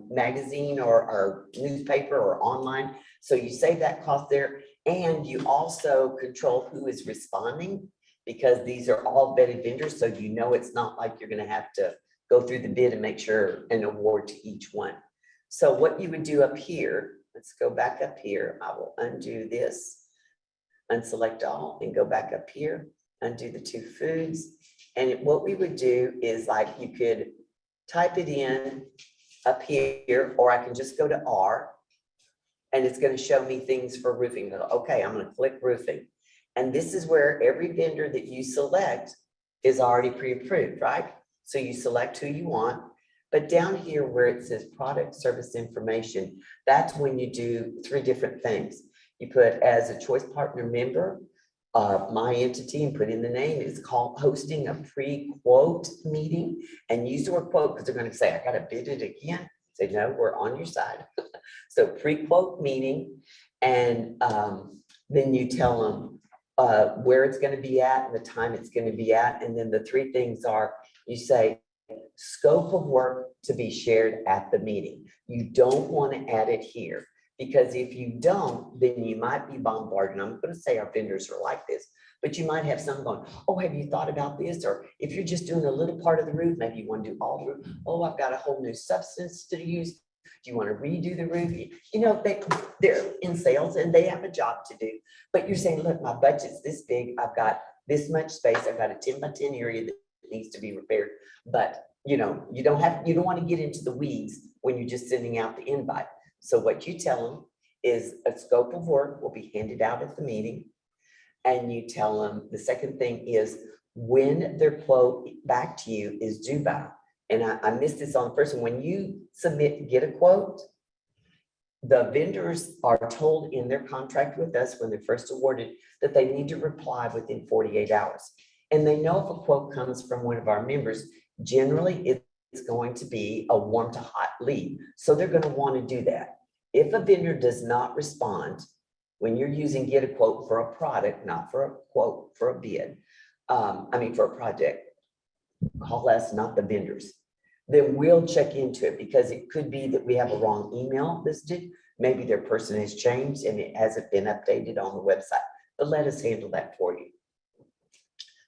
magazine or newspaper or online. So you save that cost there, and you also control who is responding, because these are all vetted vendors. So you know it's not like you're going to have to go through the bid and make sure an award to each one. So what you would do up here, let's go back up here. I will undo this, unselect all, and go back up here, undo the 2 foods. And what we would do is, like, you could type it in up here, or I can just go to R, and it's going to show me things for roofing. Okay, I'm going to click roofing. And this is where every vendor that you select is already pre-approved, right? So you select who you want. But down here where it says product service information, that's when you do 3 different things. You put as a choice partner member, my entity, and put in the name. It's called hosting a pre-quote meeting, and use the word quote because they're going to say, I got to bid it again. Say, no, we're on your side. So pre-quote meeting, and then you tell them where it's going to be at and the time it's going to be at. And then the 3 things are, you say, scope of work to be shared at the meeting. You don't want to add it here, because if you don't, then you might be bombarded. And I'm going to say our vendors are like this, but you might have some going, oh, have you thought about this? Or if you're just doing a little part of the roof, maybe you want to do all the roof. Oh, I've got a whole new substance to use. Do you want to redo the roof? You know, they're in sales and they have a job to do, but you're saying, look, my budget's this big. I've got this much space. I've got a 10 by 10 area that needs to be repaired. But you know, you don't want to get into the weeds when you're just sending out the invite. So what you tell them is a scope of work will be handed out at the meeting. And you tell them, the second thing is when their quote back to you is due by. And I missed this on the first one. When you submit, Get a Quote, the vendors are told in their contract with us when they're first awarded that they need to reply within 48 hours. And they know if a quote comes from one of our members, generally it's going to be a warm to hot lead. So they're going to want to do that. If a vendor does not respond when you're using Get a Quote for a product, not for a quote, for a bid, for a project, call us, not the vendors. Then we'll check into it, because it could be that we have a wrong email listed. Maybe their person has changed and it hasn't been updated on the website, but let us handle that for you.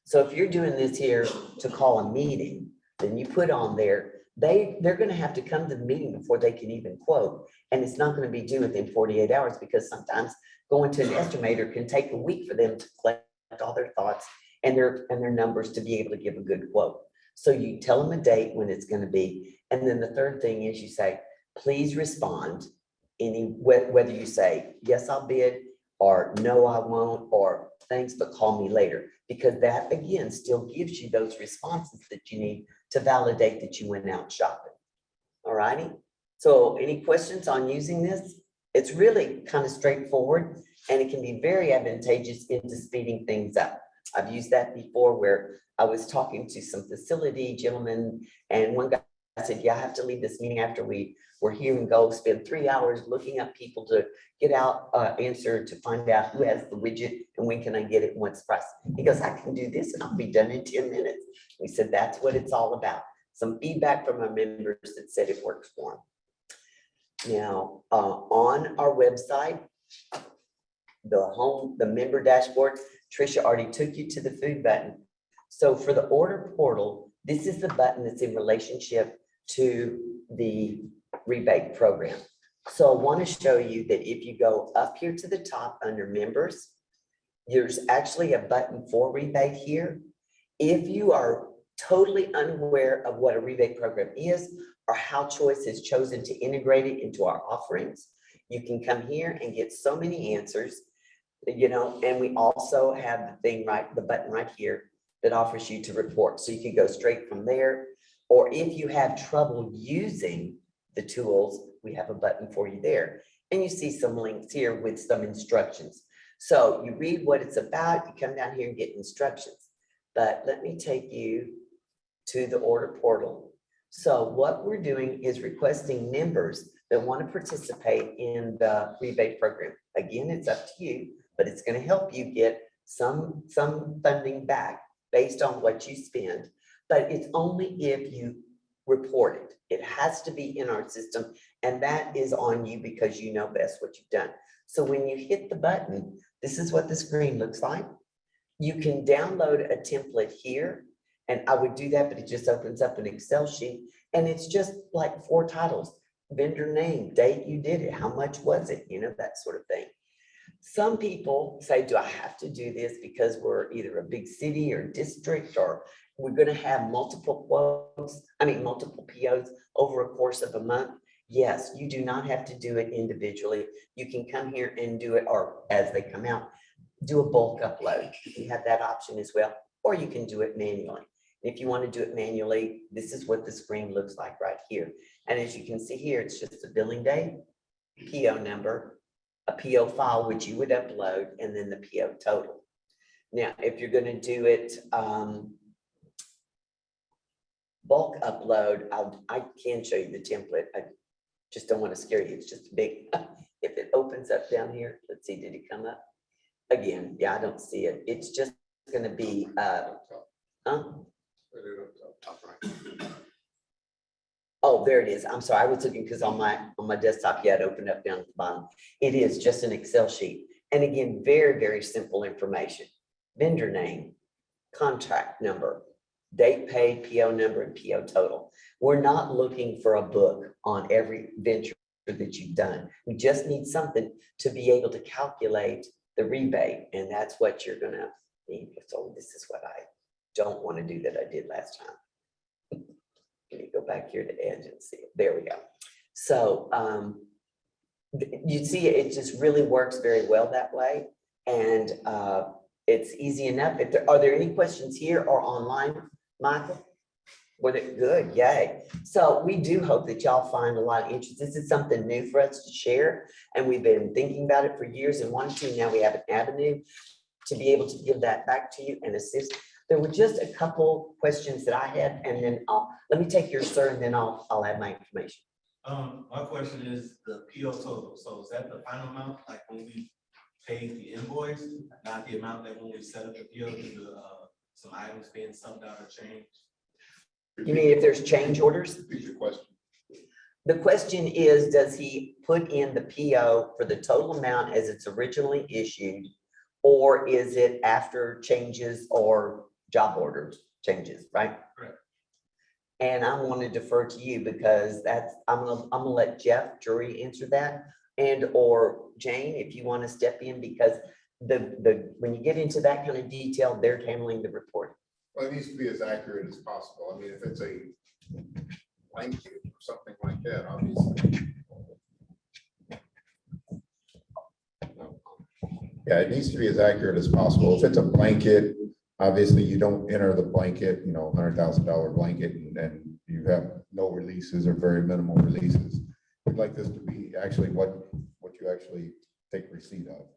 So if you're doing this here to call a meeting, then you put on there, they're going to have to come to the meeting before they can even quote. And it's not going to be due within 48 hours, because sometimes going to an estimator can take a week for them to collect all their thoughts and their numbers to be able to give a good quote. So you tell them a date when it's going to be. And then the third thing is you say, please respond. Whether you say, yes, I'll bid, or no, I won't, or thanks, but call me later. Because that, again, still gives you those responses that you need to validate that you went out shopping. All righty. So any questions on using this? It's really kind of straightforward, and it can be very advantageous into speeding things up. I've used that before where I was talking to some facility gentlemen and one guy said, yeah, I have to leave this meeting after we're here and go spend 3 hours looking up people to get out, answer to find out who has the widget and when can I get it and what's the price. He goes, I can do this and I'll be done in 10 minutes. We said, that's what it's all about. Some feedback from our members that said it works for them. Now, on our website, the member dashboard, Tricia already took you to the food button. So for the order portal, this is the button that's in relationship to the rebate program. So I want to show you that if you go up here to the top under members, there's actually a button for rebate here. If you are totally unaware of what a rebate program is or how Choice has chosen to integrate it into our offerings, you can come here and get so many answers, you know, and we also have the thing the button right here that offers you to report. So you can go straight from there. Or if you have trouble using the tools, we have a button for you there. And you see some links here with some instructions. So you read what it's about, you come down here and get instructions. But let me take you to the order portal. So what we're doing is requesting members that want to participate in the rebate program. Again, it's up to you, but it's going to help you get some funding back based on what you spend. But it's only if you report it. It has to be in our system, and that is on you because you know best what you've done. So when you hit the button, this is what the screen looks like. You can download a template here, and I would do that, but it just opens up an Excel sheet, and it's just like 4 titles: vendor name, date you did it, how much was it, you know, that sort of thing. Some people say, do I have to do this because we're either a big city or district, or we're going to have multiple quotes, multiple POs over a course of a month? Yes, you do not have to do it individually. You can come here and do it, or as they come out, do a bulk upload. You can have that option as well, or you can do it manually. If you want to do it manually, this is what the screen looks like right here. And as you can see here, it's just a billing date, PO number, a PO file, which you would upload, and then the PO total. Now, if you're going to do it bulk upload, I can show you the template. I just don't want to scare you. It's just big. If it opens up down here, let's see, did it come up? Again, yeah, I don't see it. It's just going to be, oh, there it is. I'm sorry, I was looking because on my desktop, yeah, it opened up down at the bottom. It is just an Excel sheet. And again, very, very simple information. Vendor name, contract number, date paid, PO number, and PO total. We're not looking for a book on every venture that you've done. We just need something to be able to calculate the rebate, and that's what you're gonna need. So this is what I don't want to do that I did last time. Let me go back here to Edge and see it. There we go. So you see, it just really works very well that way, and it's easy enough. Are there any questions here or online, Michael? Were they good? Yay. So we do hope that y'all find a lot of interest. This is something new for us to share, and we've been thinking about it for years and wanted to. Now we have an avenue to be able to give that back to you and assist. There were just a couple questions that I had, and then let me take yours, sir, and then I'll add my information. My question is the PO total. So is that the final amount, like when we pay the invoice, not the amount that when we set up the PO to the some items being subbed out or changed? You mean if there's change orders? Repeat your question. The question is, does he put in the PO for the total amount as it's originally issued, or is it after changes or job orders changes, right? Correct. And I want to defer to you because I'm gonna let Jeff Drury answer that, and or Jane, if you want to step in, because when you get into that kind of detail, they're handling the report. Well, it needs to be as accurate as possible. I mean, if it's a blanket or something like that, obviously. Yeah, it needs to be as accurate as possible. If it's a blanket, obviously you don't enter the blanket, $100,000 blanket, and then you have no releases or very minimal releases. We'd like this to be actually what you actually take receipt of.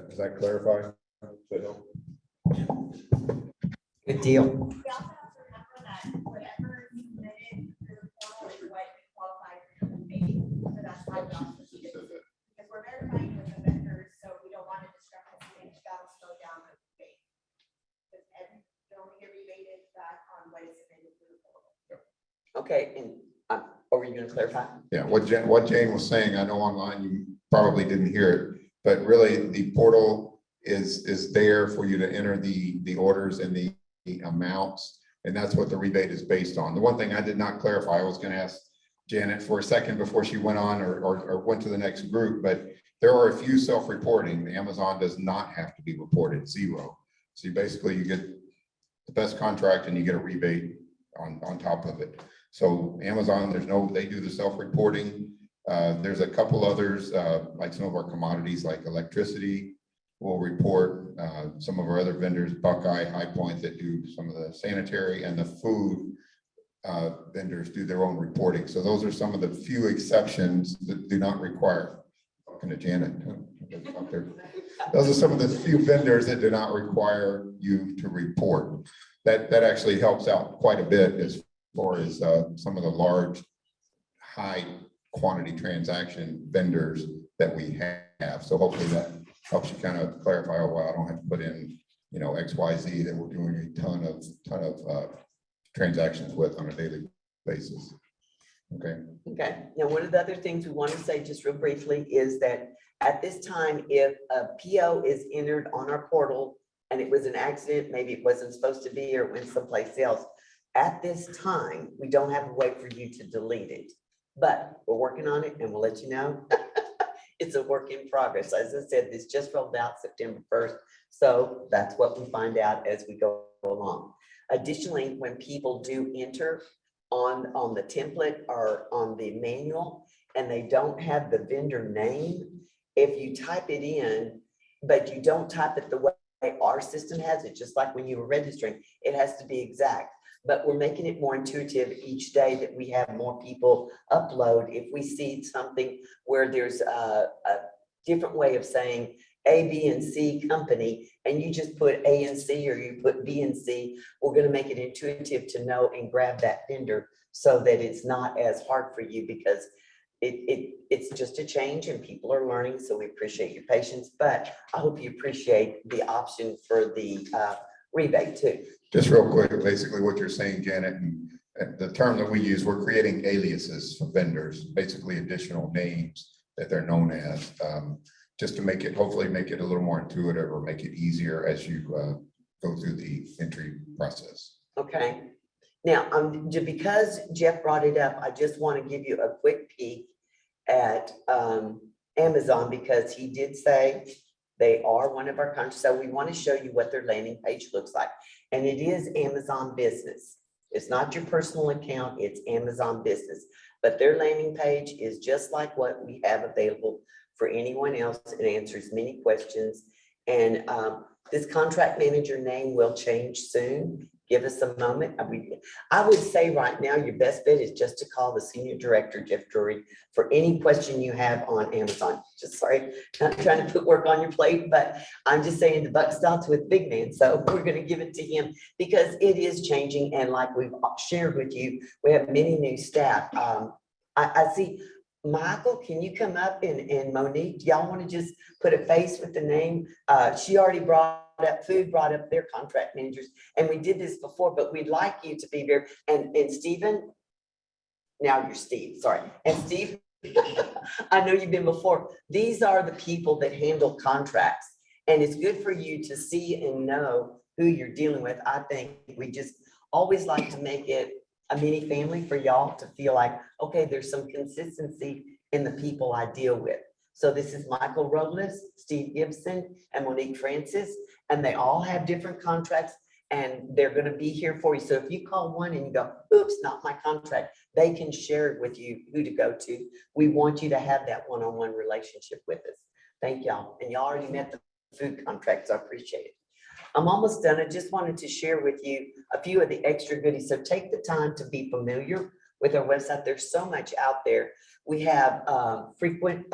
Does that clarify? Good deal. We also have to remember that whatever you submitted through the portal is what qualifies for your rebate. So that's why we also need it. Because we're verifying with the vendors, so we don't want a discrepancy and that'll slow down the rebate. Because you only get rebated back on what is submitted through the portal. Okay, and are you gonna clarify? Yeah, what Jane was saying, I know online you probably didn't hear it, but really the portal is there for you to enter the orders and the amounts. And that's what the rebate is based on. The one thing I did not clarify, I was gonna ask Janet for a second before she went on or went to the next group, but there are a few self-reporting. Amazon does not have to be reported, 0. So you basically, you get the best contract and you get a rebate on top of it. So Amazon, they do the self-reporting. There's a couple others, like some of our commodities like electricity will report, some of our other vendors, Buckeye, High Point, that do some of the sanitary, and the food vendors do their own reporting. So those are some of the few exceptions that do not require, talking to Janet. Up there. Those are some of the few vendors that do not require you to report. That actually helps out quite a bit as far as some of the large, high quantity transaction vendors that we have. So hopefully that helps you kind of clarify, oh, well, I don't have to put in, XYZ that we're doing a ton of transactions with on a daily basis. Okay. Okay, now one of the other things we want to say just real briefly is that at this time, if a PO is entered on our portal and it was an accident, maybe it wasn't supposed to be or it went someplace else, at this time, we don't have a way for you to delete it. But we're working on it and we'll let you know. It's a work in progress. As I said, this just rolled out September 1st. So that's what we find out as we go along. Additionally, when people do enter on the template or on the manual and they don't have the vendor name, if you type it in, but you don't type it the way our system has it, just like when you were registering, it has to be exact. But we're making it more intuitive each day that we have more people upload. If we see something where there's a different way of saying A, B, and C company, and you just put A and C or you put B and C, we're gonna make it intuitive to know and grab that vendor so that it's not as hard for you, because it's just a change and people are learning, so we appreciate your patience, but I hope you appreciate the option for the rebate too. Just real quick, basically what you're saying, Janet, and the term that we use, we're creating aliases for vendors, basically additional names that they're known as, just to make it, hopefully make it a little more intuitive or make it easier as you go through the entry process. Okay, now, because Jeff brought it up, I just want to give you a quick peek at Amazon, because he did say they are one of our countries. So we want to show you what their landing page looks like. And it is Amazon Business. It's not your personal account, it's Amazon Business. But their landing page is just like what we have available for anyone else. It answers many questions. And this contract manager name will change soon. Give us a moment. I would say right now, your best bet is just to call the Senior Director, Jeff Drury, for any question you have on Amazon. Just sorry, not trying to put work on your plate, but I'm just saying the buck stops with big man. So we're going to give it to him because it is changing. And like we've shared with you, we have many new staff. I see Michael, can you come up, and Monique, do y'all want to just put a face with the name? She already brought up their contract managers, and we did this before, but we'd like you to be there. And Stephen, now you're Steve, sorry. And Steve, I know you've been before. These are the people that handle contracts, and it's good for you to see and know who you're dealing with. I think we just always like to make it a mini family for y'all to feel like, okay, there's some consistency in the people I deal with. So this is Michael Robles, Steve Gibson, and Monique Francis, and they all have different contracts, and they're going to be here for you. So if you call one and you go, oops, not my contract, they can share it with you who to go to. We want you to have that one-on-one relationship with us. Thank y'all. And y'all already met the food contracts. I appreciate it. I'm almost done. I just wanted to share with you a few of the extra goodies. So take the time to be familiar with our website. There's so much out there. We have frequently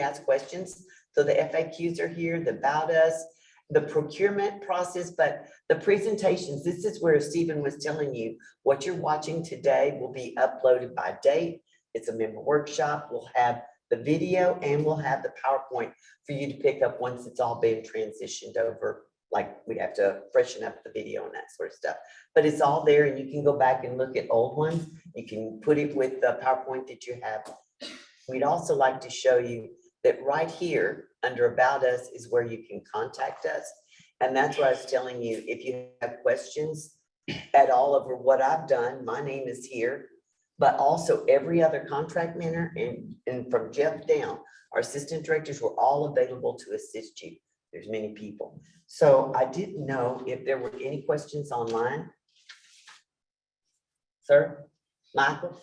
asked questions So the FAQs are here, the about us, the procurement process, but the presentations, this is where Stephen was telling you, what you're watching today will be uploaded by date. It's a member workshop. We'll have the video and we'll have the PowerPoint for you to pick up once it's all been transitioned over. Like we have to freshen up the video and that sort of stuff, but it's all there and you can go back and look at old ones. You can put it with the PowerPoint that you have. We'd also like to show you that right here under About Us is where you can contact us. And that's what I was telling you, if you have questions at all over what I've done, my name is here. But also every other contract manager and from Jeff down, our assistant directors were all available to assist you. There's many people. So I didn't know if there were any questions online. Sir, Michael?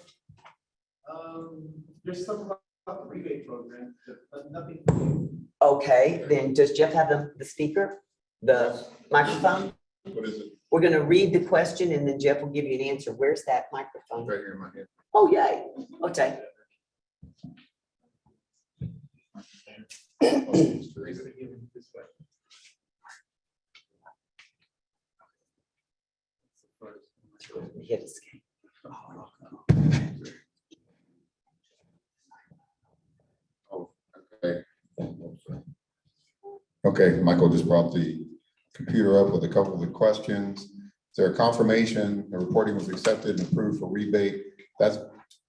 There's something about the rebate program, but nothing. Okay, then does Jeff have the speaker, the microphone? What is it? We're gonna read the question and then Jeff will give you an answer. Where's that microphone? Right here in my head. Oh, yay. Okay. Teresa. Hit escape. Oh, okay. Okay, Michael just brought the computer up with a couple of the questions. Is there a confirmation the reporting was accepted and approved for rebate? That's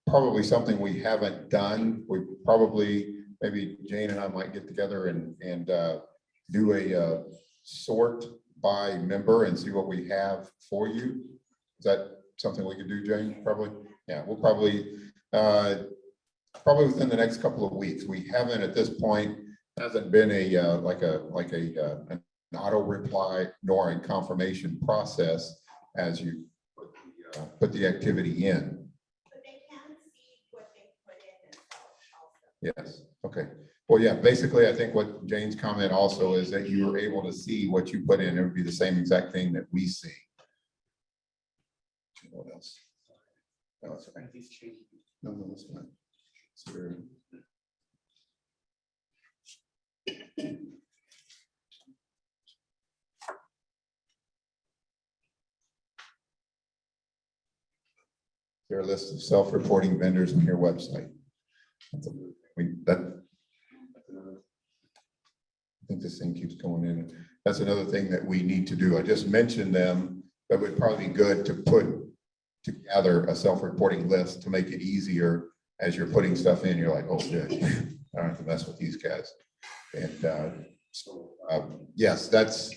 probably something we haven't done. We probably, maybe Jane and I might get together and do a sort by member and see what we have for you. Is that something we could do, Jane? Probably. Yeah, we'll probably within the next couple of weeks. We haven't at this point, hasn't been a an auto reply nor a confirmation process as you put the activity in. But they can see what they put in themselves also. Yes, okay. Well, yeah, basically, I think what Jane's comment also is that you were able to see what you put in. It would be the same exact thing that we see. What else? No, that's right. No, that's fine. Sure. There are a list of self-reporting vendors on your website. I think this thing keeps going in. That's another thing that we need to do. I just mentioned them, but it would probably be good to put together a self-reporting list to make it easier as you're putting stuff in. You're like, oh, good. I don't have to mess with these guys. And yes, those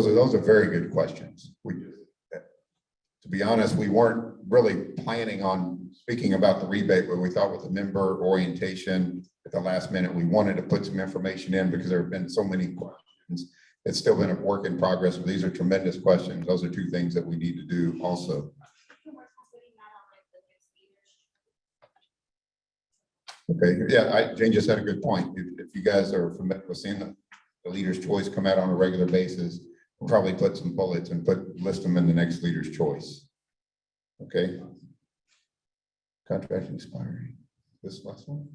are very good questions. To be honest, we weren't really planning on speaking about the rebate, but we thought with the member orientation at the last minute, we wanted to put some information in because there have been so many questions. It's still been a work in progress, but these are tremendous questions. Those are two things that we need to do also. Okay, yeah, Jane just had a good point. If you guys are familiar with seeing the Leader's Choice come out on a regular basis, we'll probably put some bullets and list them in the next Leader's Choice. Okay. Contract expiring. This last one.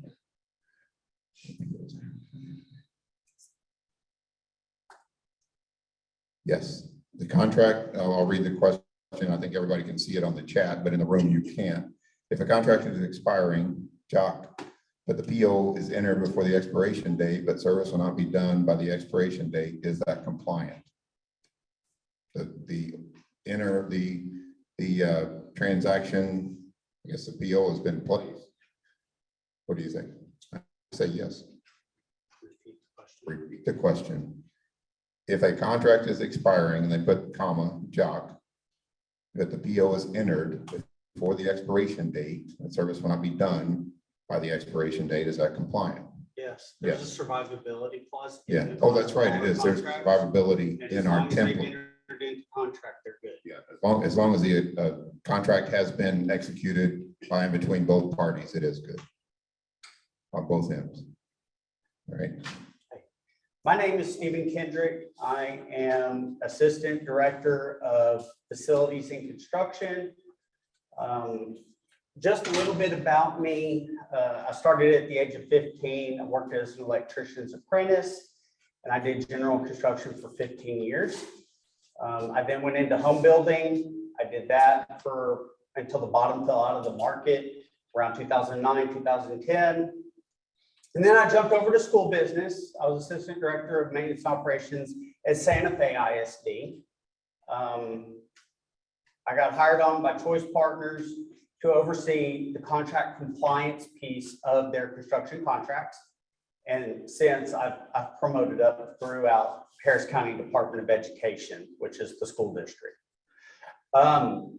Yes, the contract, I'll read the question. I think everybody can see it on the chat, but in the room you can't. If a contract is expiring, Jock, but the PO is entered before the expiration date, but service will not be done by the expiration date, is that compliant? The transaction, I guess the PO has been placed. What do you think? I say yes. Repeat the question. If a contract is expiring and they put comma, Jock, that the PO is entered before the expiration date, and service will not be done by the expiration date, is that compliant? Yes, there's a survivability clause. in Yeah. the Oh, that's right. It is. There's contract. survivability And in as our long as they've template. entered into contract, they're good. Yeah, as long as the contract has been executed by and between both parties, it is good. On both ends. All right. My name is Stephen Kendrick. I am Assistant Director of Facilities and Construction. just a little bit about me. I started at the age of 15. I worked as an electrician's apprentice, and I did general construction for 15 years. I then went into home building. I did that until the bottom fell out of the market around 2009, 2010. And then I jumped over to school business. I was assistant director of maintenance operations at Santa Fe ISD. I got hired on by Choice Partners to oversee the contract compliance piece of their construction contracts. And since I've promoted up throughout Harris County Department of Education, which is the school district. I'm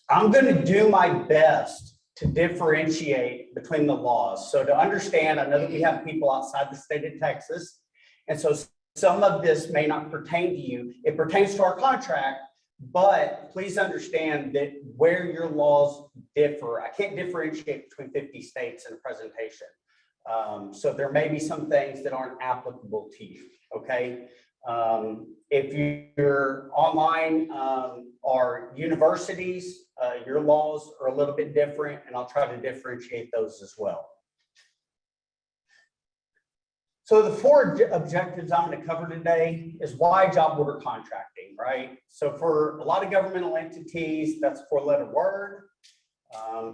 going to do my best to differentiate between the laws. So to understand, I know that we have people outside the state of Texas. And so some of this may not pertain to you. It pertains to our contract, but please understand that where your laws differ, I can't differentiate between 50 states in a presentation. So there may be some things that aren't applicable to you, okay? If you're online or universities, your laws are a little bit different, and I'll try to differentiate those as well. So the four objectives I'm going to cover today is why job order contracting, right? So for a lot of governmental entities, that's a four-letter word.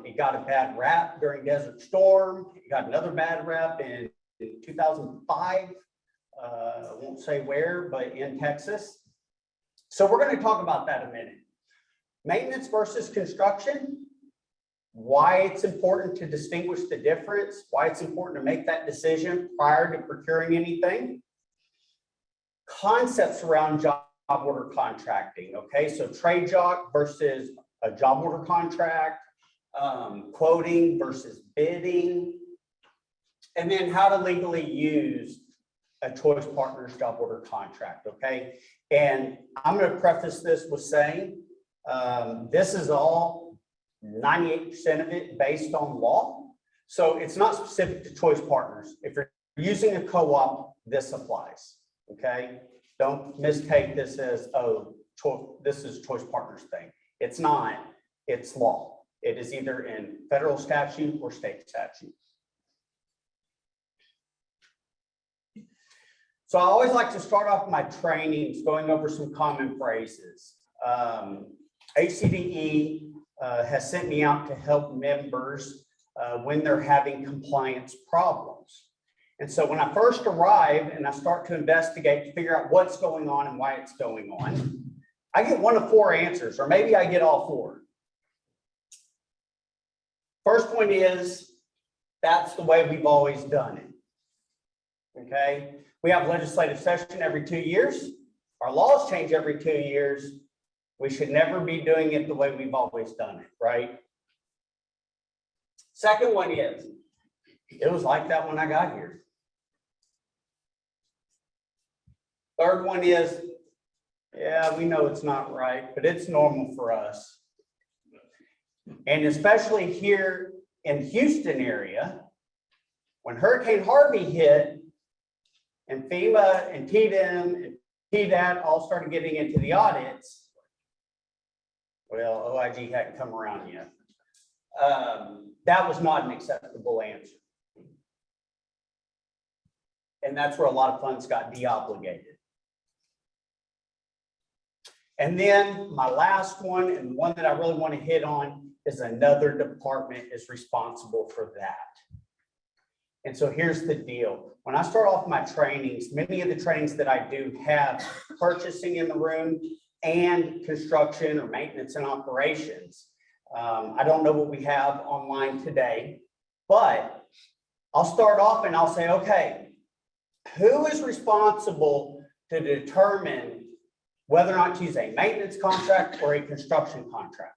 It got a bad rap during Desert Storm. It got another bad rap in 2005. I won't say where, but in Texas. So we're going to talk about that in a minute. Maintenance versus construction, why it's important to distinguish the difference, why it's important to make that decision prior to procuring anything. Concepts around job order contracting, okay? So trade job versus a job order contract, quoting versus bidding, and then how to legally use a Choice Partners job order contract, okay? And I'm going to preface this with saying this is all 98% of it based on law. So it's not specific to Choice Partners. If you're using a co-op, this applies, okay? Don't mistake this as, oh, this is Choice Partners thing. It's not, it's law. It is either in federal statute or state statute. So I always like to start off my trainings going over some common phrases. HCDE has sent me out to help members when they're having compliance problems. And so when I first arrive and I start to investigate to figure out what's going on and why it's going on, I get one of four answers, or maybe I get all four. First point is, that's the way we've always done it, okay? We have legislative session every 2 years. Our laws change every 2 years. We should never be doing it the way we've always done it, right? Second one is, it was like that when I got here. Third one is, yeah, we know it's not right, but it's normal for us. And especially here in Houston area, when Hurricane Harvey hit and FEMA and TDM and TDAT all started getting into the audits, well, OIG hadn't come around yet. That was not an acceptable answer. And that's where a lot of funds got deobligated. And then my last one, and one that I really want to hit on, is another department is responsible for that. And so here's the deal. When I start off my trainings, many of the trainings that I do have purchasing in the room and construction or maintenance and operations. I don't know what we have online today, but I'll start off and I'll say, okay, who is responsible to determine whether or not to use a maintenance contract or a construction contract?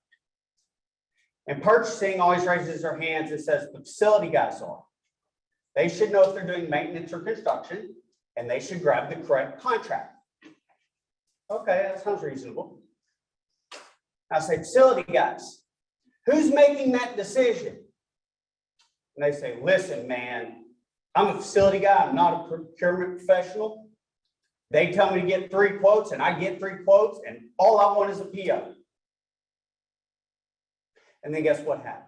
And purchasing always raises their hands and says the facility guys are. They should know if they're doing maintenance or construction, and they should grab the correct contract. Okay, that sounds reasonable. I say, facility guys, who's making that decision? And they say, listen, man, I'm a facility guy. I'm not a procurement professional. They tell me to get 3 quotes, and I get 3 quotes, and all I want is a PO. And then guess what happens?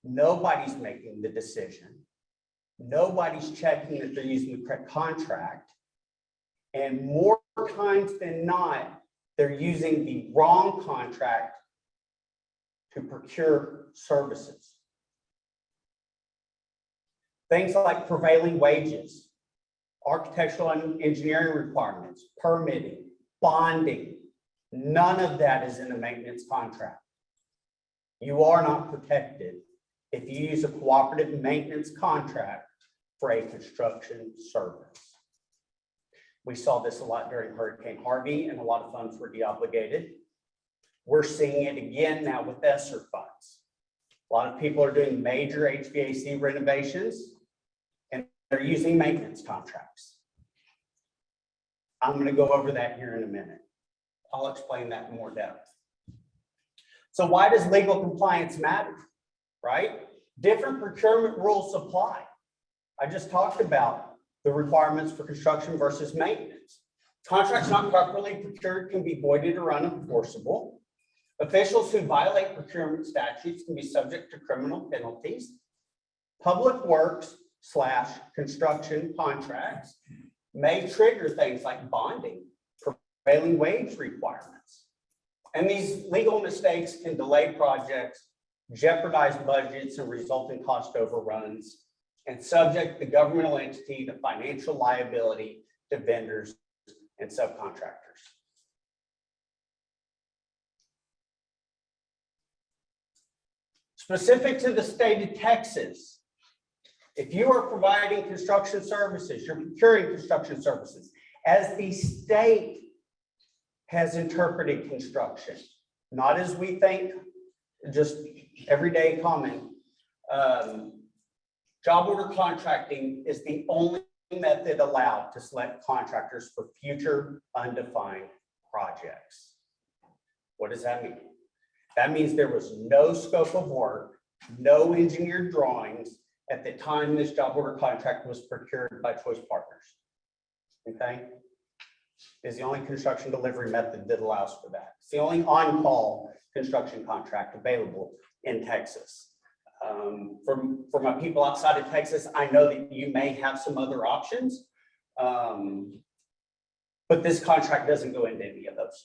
Nobody's making the decision. Nobody's checking that they're using the correct contract. And more times than not, they're using the wrong contract to procure services. Things like prevailing wages, architectural and engineering requirements, permitting, bonding, none of that is in a maintenance contract. You are not protected if you use a cooperative maintenance contract for a construction service. We saw this a lot during Hurricane Harvey, and a lot of funds were deobligated. We're seeing it again now with ESSER funds. A lot of people are doing major HVAC renovations, and they're using maintenance contracts. I'm going to go over that here in a minute. I'll explain that in more depth. So why does legal compliance matter, right? Different procurement rules apply. I just talked about the requirements for construction versus maintenance. Contracts not properly procured can be voided or unenforceable. Officials who violate procurement statutes can be subject to criminal penalties. Public works / construction contracts may trigger things like bonding, prevailing wage requirements. And these legal mistakes can delay projects, jeopardize budgets, and result in cost overruns, and subject the governmental entity to financial liability to vendors and subcontractors. Specific to the state of Texas, if you are providing construction services, you're procuring construction services, as the state has interpreted construction, not as we think, just everyday common. Job order contracting is the only method allowed to select contractors for future undefined projects. What does that mean? That means there was no scope of work, no engineered drawings at the time this job order contract was procured by Choice Partners. Okay? Is the only construction delivery method that allows for that. It's the only on-call construction contract available in Texas. For my people outside of Texas, I know that you may have some other options, but this contract doesn't go into any of those.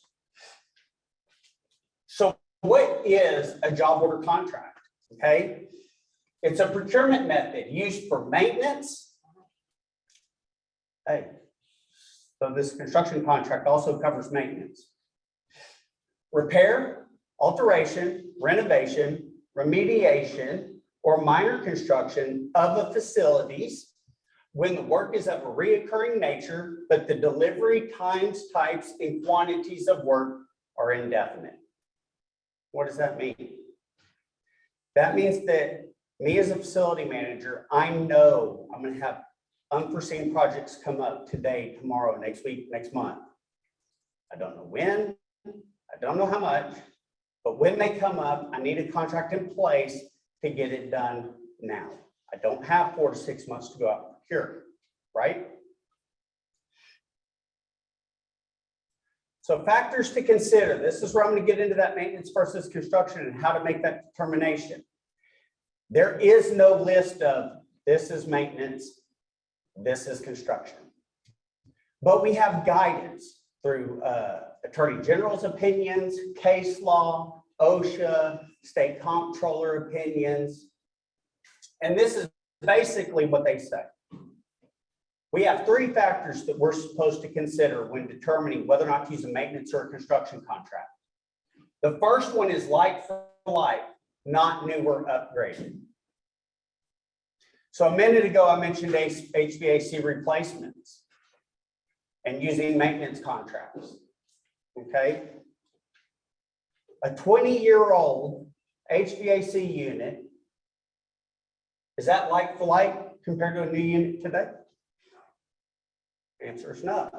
So what is a job order contract? Okay, it's a procurement method used for maintenance. Hey, so this construction contract also covers maintenance, repair, alteration, renovation, remediation, or minor construction of the facilities when the work is of a reoccurring nature, but the delivery times, types, and quantities of work are indefinite. What does that mean? That means that me as a facility manager, I know I'm going to have unforeseen projects come up today, tomorrow, next week, next month. I don't know when, I don't know how much, but when they come up, I need a contract in place to get it done now. I don't have 4 to 6 months to go out and procure, right? So factors to consider. This is where I'm going to get into that maintenance versus construction and how to make that determination. There is no list of this is maintenance, this is construction. But we have guidance through Attorney General's opinions, case law, OSHA, state comptroller opinions. And this is basically what they say. We have 3 factors that we're supposed to consider when determining whether or not to use a maintenance or a construction contract. The first one is like for like, not new or upgraded. So a minute ago, I mentioned HVAC replacements and using maintenance contracts, okay? A 20-year-old HVAC unit, is that like for like compared to a new unit today? Answer is no.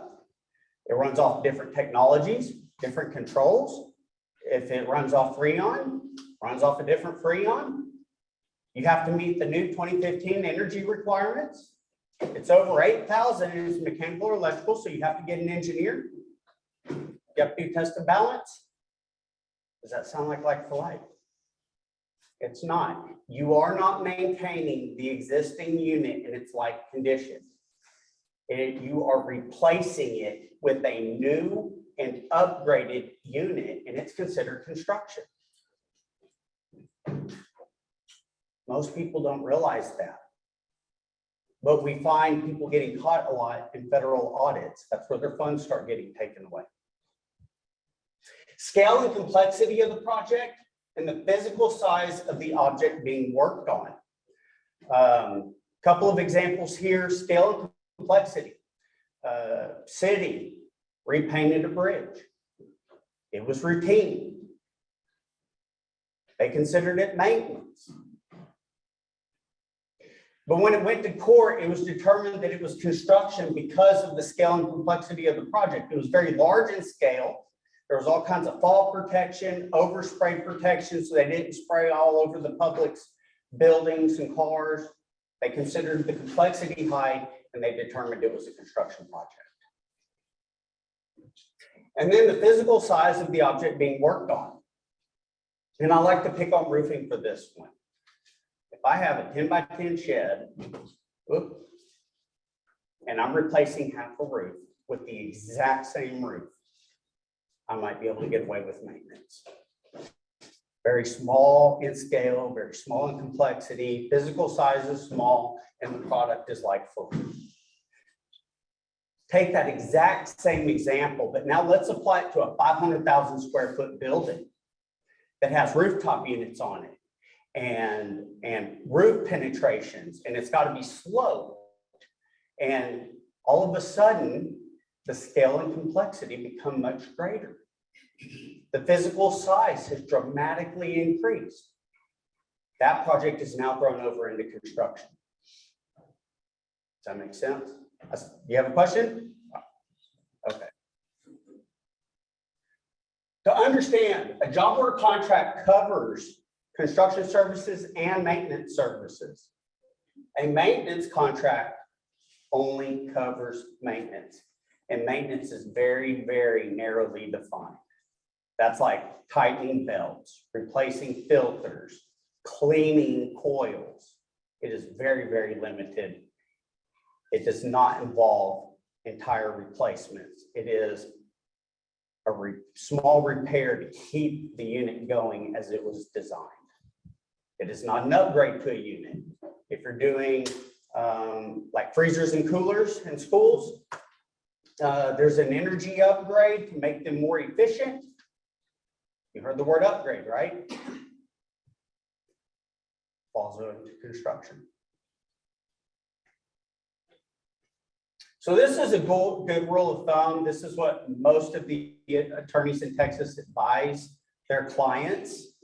It runs off different technologies, different controls. If it runs off Freon, runs off a different Freon. You have to meet the new 2015 energy requirements. It's over 8,000 and it's mechanical or electrical, so you have to get an engineer. You have to do test and balance. Does that sound like for like? It's not. You are not maintaining the existing unit in its like condition. You are replacing it with a new and upgraded unit, and it's considered construction. Most people don't realize that. But we find people getting caught a lot in federal audits. That's where their funds start getting taken away. Scale and complexity of the project and the physical size of the object being worked on. Couple of examples here, scale and complexity. City repainted a bridge. It was routine. They considered it maintenance. But when it went to court, it was determined that it was construction because of the scale and complexity of the project. It was very large in scale. There was all kinds of fall protection, overspray protection, so they didn't spray all over the public's buildings and cars. They considered the complexity high, and they determined it was a construction project. And then the physical size of the object being worked on. And I like to pick on roofing for this one. If I have a 10 by 10 shed, and I'm replacing half a roof with the exact same roof, I might be able to get away with maintenance. Very small in scale, very small in complexity, physical size is small, and the product is like for roof. Take that exact same example, but now let's apply it to a 500,000 square foot building that has rooftop units on it and roof penetrations, and it's got to be sloped. And all of a sudden, the scale and complexity become much greater. The physical size has dramatically increased. That project is now thrown over into construction. Does that make sense? You have a question? Okay. To understand, a job order contract covers construction services and maintenance services. A maintenance contract only covers maintenance, and maintenance is very, very narrowly defined. That's like tightening belts, replacing filters, cleaning coils. It is very, very limited. It does not involve entire replacements. It is a small repair to keep the unit going as it was designed. It is not an upgrade to a unit. If you're doing like freezers and coolers in schools, there's an energy upgrade to make them more efficient. You heard the word upgrade, right? Falls into construction. So this is a good rule of thumb. This is what most of the attorneys in Texas advise their clients.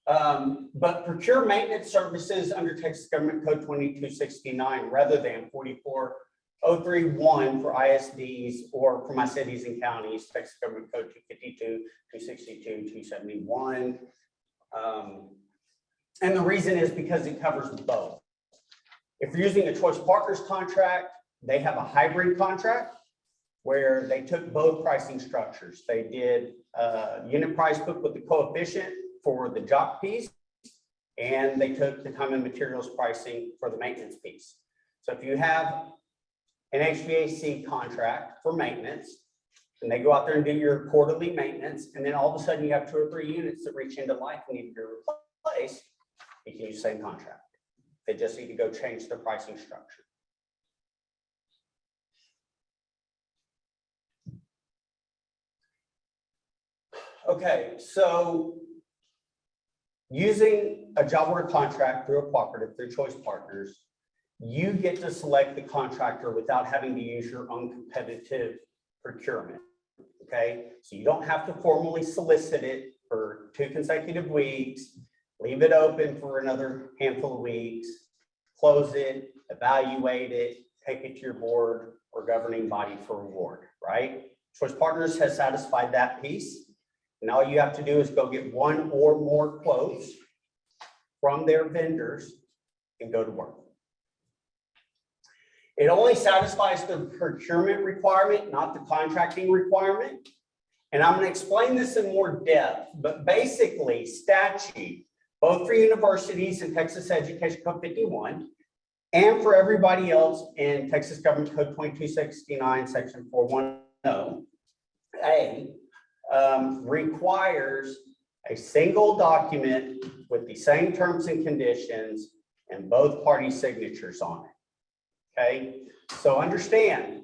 But procure maintenance services under Texas Government Code 2269 rather than 44031 for ISDs or for my cities and counties, Texas Government Code 252, 262, 271. And the reason is because it covers both. If you're using a Choice Partners contract, they have a hybrid contract where they took both pricing structures. They did a unit price book with the coefficient for the job piece, and they took the time and materials pricing for the maintenance piece. So if you have an HVAC contract for maintenance, and they go out there and do your quarterly maintenance, and then all of a sudden you have 2 or 3 units that reach into life and need to be replaced, you can use the same contract. They just need to go change their pricing structure. Okay, so using a job order contract through a cooperative, through Choice Partners, you get to select the contractor without having to use your own competitive procurement. Okay, so you don't have to formally solicit it for 2 consecutive weeks, leave it open for another handful of weeks, close it, evaluate it, take it to your board or governing body for award, right? Choice Partners has satisfied that piece. And all you have to do is go get 1 or more quotes from their vendors and go to work. It only satisfies the procurement requirement, not the contracting requirement. And I'm going to explain this in more depth, but basically statute both for universities in Texas Education Code 51 and for everybody else in Texas Government Code 2269, Section 410A, requires a single document with the same terms and conditions and both party signatures on it. Okay, so understand,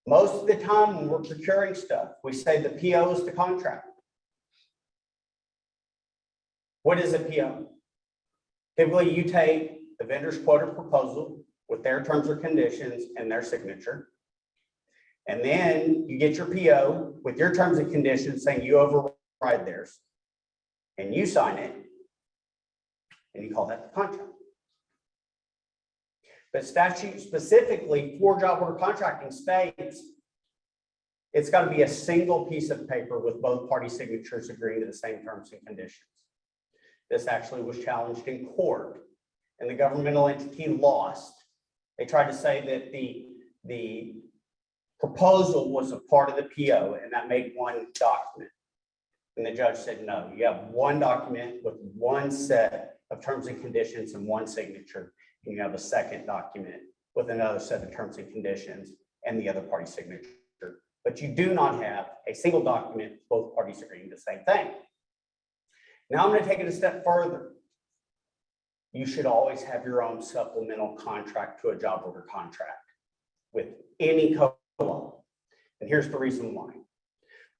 most of the time when we're procuring stuff, we say the PO is the contract. What is a PO? Typically, you take the vendor's quote or proposal with their terms or conditions and their signature. And then you get your PO with your terms and conditions saying you override theirs. And you sign it. And you call that the contract. But statute specifically for job order contracting states, it's got to be a single piece of paper with both party signatures agreeing to the same terms and conditions. This actually was challenged in court and the governmental entity lost. They tried to say that the proposal was a part of the PO and that made one document. And the judge said, no, you have one document with one set of terms and conditions and one signature. And you have a second document with another set of terms and conditions and the other party signature. But you do not have a single document, with both parties agreeing the same thing. Now I'm going to take it a step further. You should always have your own supplemental contract to a job order contract with any co-op. And here's the reason why.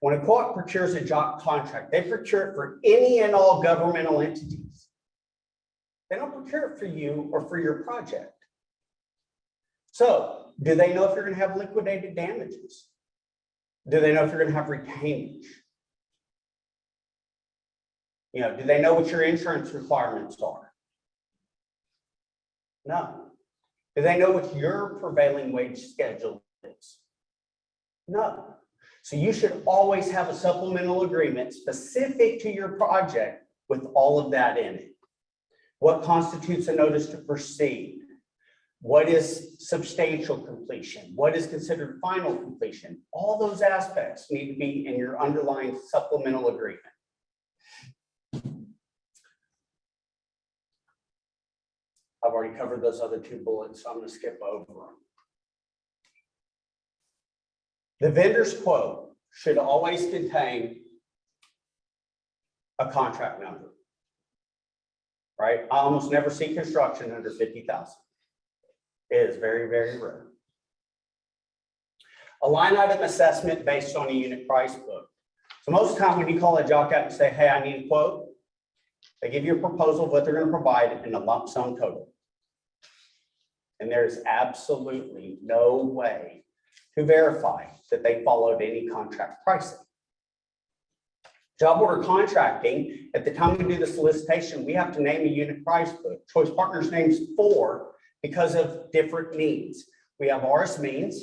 When a co-op procures a job contract, they procure it for any and all governmental entities. They don't procure it for you or for your project. So do they know if you're going to have liquidated damages? Do they know if you're going to have retainage? You know, do they know what your insurance requirements are? No. Do they know what your prevailing wage schedule is? No. So you should always have a supplemental agreement specific to your project with all of that in it. What constitutes a notice to proceed? What is substantial completion? What is considered final completion? All those aspects need to be in your underlying supplemental agreement. I've already covered those other two bullets, so I'm going to skip over them. The vendor's quote should always contain a contract number, right? I almost never see construction under 50,000. It is very, very rare. A line item assessment based on a unit price book. So most of the time when you call a job out and say, hey, I need a quote, they give you a proposal of what they're going to provide in a lump sum total. And there's absolutely no way to verify that they followed any contract pricing. Job order contracting, at the time we do the solicitation, we have to name a unit price book. Choice Partners names 4 because of different needs. We have RS Means,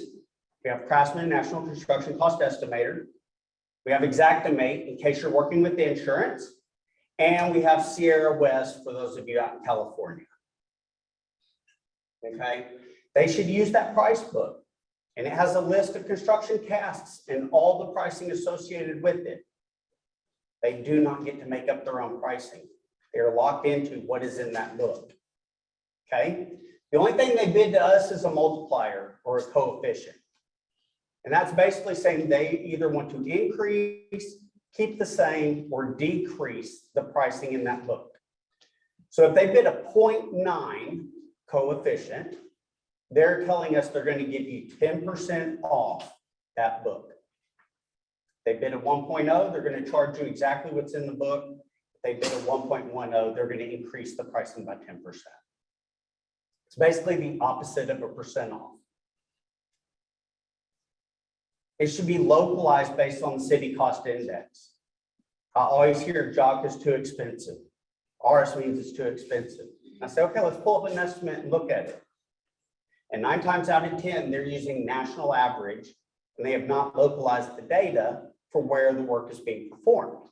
we have Craftsman National Construction Cost Estimator, we have Xactimate in case you're working with the insurance, and we have Sierra West for those of you out in California. Okay, they should use that price book. And it has a list of construction tasks and all the pricing associated with it. They do not get to make up their own pricing. They are locked into what is in that book. Okay, the only thing they bid to us is a multiplier or a coefficient. And that's basically saying they either want to increase, keep the same, or decrease the pricing in that book. So if they bid a 0.9 coefficient, they're telling us they're going to give you 10% off that book. They bid a 1.0, they're going to charge you exactly what's in the book. If they bid a 1.10, they're going to increase the pricing by 10%. It's basically the opposite of a percent off. It should be localized based on the city cost index. I always hear job is too expensive. RS Means it's too expensive. I say, okay, let's pull up an estimate and look at it. And 9 times out of 10, they're using national average, and they have not localized the data for where the work is being performed.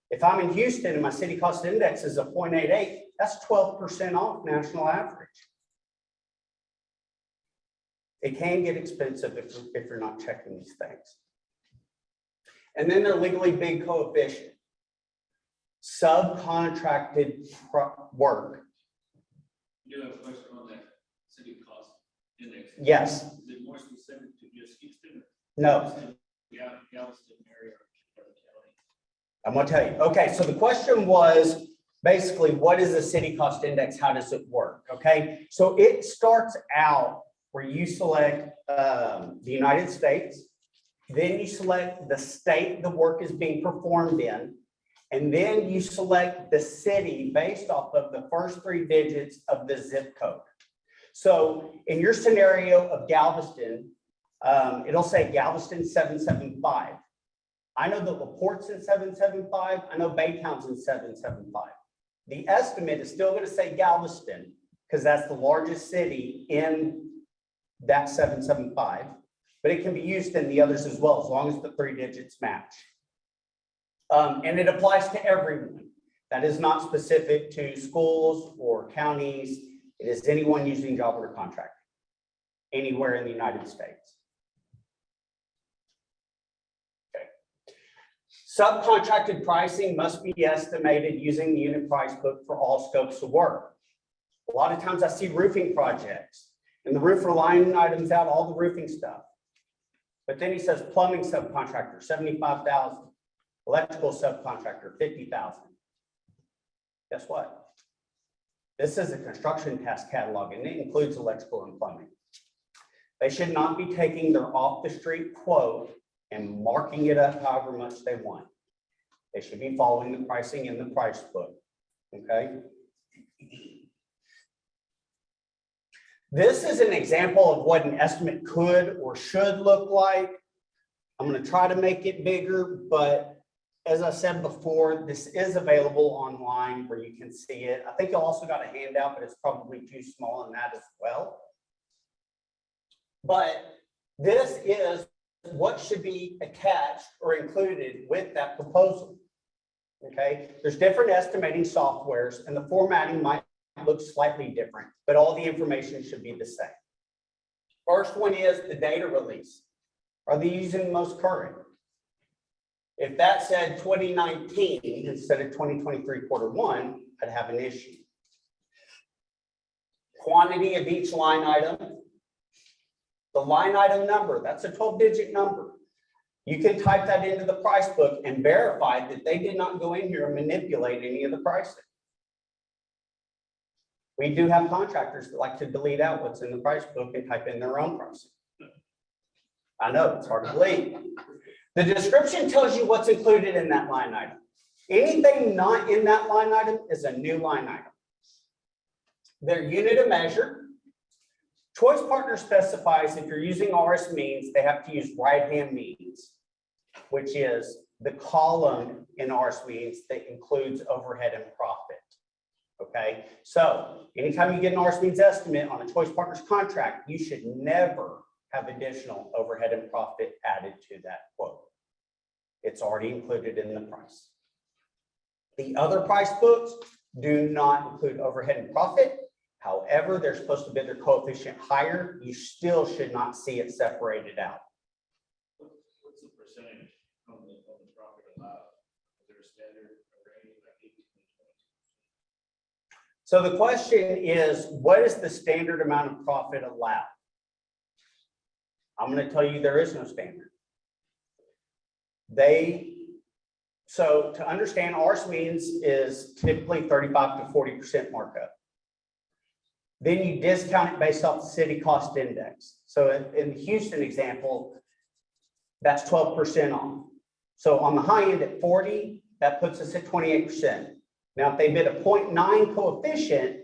If I'm in Houston and my city cost index is a 0.88, that's 12% off national average. It can get expensive if you're not checking these things. And then they're legally big coefficient. subcontracted work. You do have a question on that city cost index. Yes, Is it more specific to just Houston? no, Yeah, Galveston area or county? I'm gonna tell you. Okay, so the question was basically, what is the city cost index? How does it work? Okay, so it starts out where you select the United States, then you select the state the work is being performed in, and then you select the city based off of the first 3 digits of the zip code. So in your scenario of Galveston, it'll say Galveston 775. I know that LaPorte's in 775. I know Baytown's in 775. The estimate is still going to say Galveston because that's the largest city in that 775, but it can be used in the others as well, as long as the 3 digits match. And it applies to everyone. That is not specific to schools or counties. It is anyone using job order contract anywhere in the United States. Okay. Subcontracted pricing must be estimated using the unit price book for all scopes of work. A lot of times I see roofing projects and the roofer line items out all the roofing stuff. But then he says plumbing subcontractor, 75,000, electrical subcontractor, 50,000. Guess what? This is a construction task catalog and it includes electrical and plumbing. They should not be taking their off-the-street quote and marking it up however much they want. They should be following the pricing in the price book, okay? This is an example of what an estimate could or should look like. I'm going to try to make it bigger, but as I said before, this is available online where you can see it. I think you also got a handout, but it's probably too small in that as well. But this is what should be attached or included with that proposal. Okay, there's different estimating softwares and the formatting might look slightly different, but all the information should be the same. First one is the data release. Are they using the most current? If that said 2019 instead of 2023 Q1, I'd have an issue. Quantity of each line item. The line item number, that's a 12-digit number. You can type that into the price book and verify that they did not go in here and manipulate any of the pricing. We do have contractors that like to delete out what's in the price book and type in their own pricing. I know, it's hard to believe. The description tells you what's included in that line item. Anything not in that line item is a new line item. Their unit of measure. Choice Partner specifies if you're using RS means, they have to use right-hand means, which is the column in RS means that includes overhead and profit. Okay, so anytime you get an RS means estimate on a Choice Partners contract, you should never have additional overhead and profit added to that quote. It's already included in the price. The other price books do not include overhead and profit. However, they're supposed to bid their coefficient higher. You still should not see it separated out. What's the percentage of the profit allowed? Is there a standard range like 18 to 20? So the question is, what is the standard amount of profit allowed? I'm going to tell you there is no standard. So to understand, RS means is typically 35 to 40% markup. Then you discount it based off the city cost index. So in the Houston example, that's 12% off. So on the high end at 40, that puts us at 28%. Now, if they bid a 0.9 coefficient,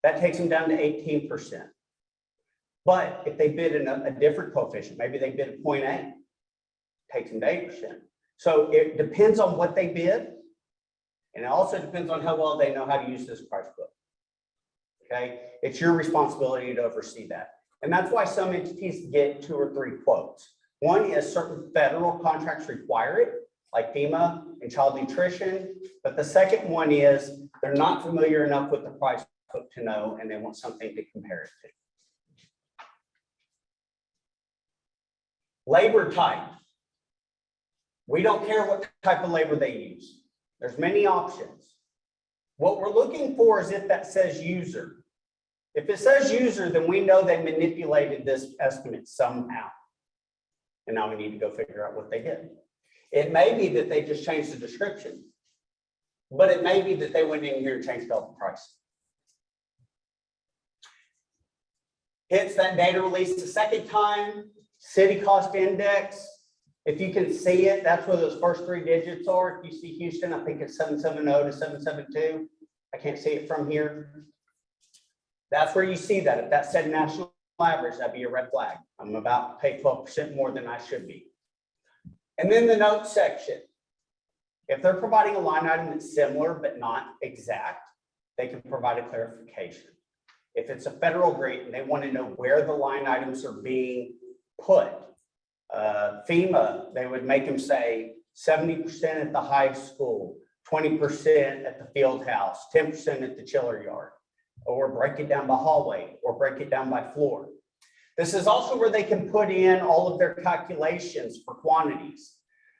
that takes them down to 18%. But if they bid in a different coefficient, maybe they bid a 0.8, takes them to 8%. So it depends on what they bid. And it also depends on how well they know how to use this price book. Okay, it's your responsibility to oversee that. And that's why some entities get 2 or 3 quotes. One is certain federal contracts require it, like FEMA and child nutrition. But the second one is they're not familiar enough with the price book to know, and they want something to compare it to. Labor type. We don't care what type of labor they use. There's many options. What we're looking for is if that says user. If it says user, then we know they manipulated this estimate somehow. And now we need to go figure out what they did. It may be that they just changed the description, but it may be that they went in here and changed all the price. Hits that data release the second time, city cost index. If you can see it, that's where those first 3 digits are. If you see Houston, I think it's 770 to 772. I can't see it from here. That's where you see that. If that said national average, that'd be a red flag. I'm about to pay 12% more than I should be. And then the notes section. If they're providing a line item that's similar but not exact, they can provide a clarification. If it's a federal grant and they want to know where the line items are being put, FEMA, they would make them say 70% at the high school, 20% at the field house, 10% at the chiller yard, or break it down by hallway, or break it down by floor. This is also where they can put in all of their calculations for quantities.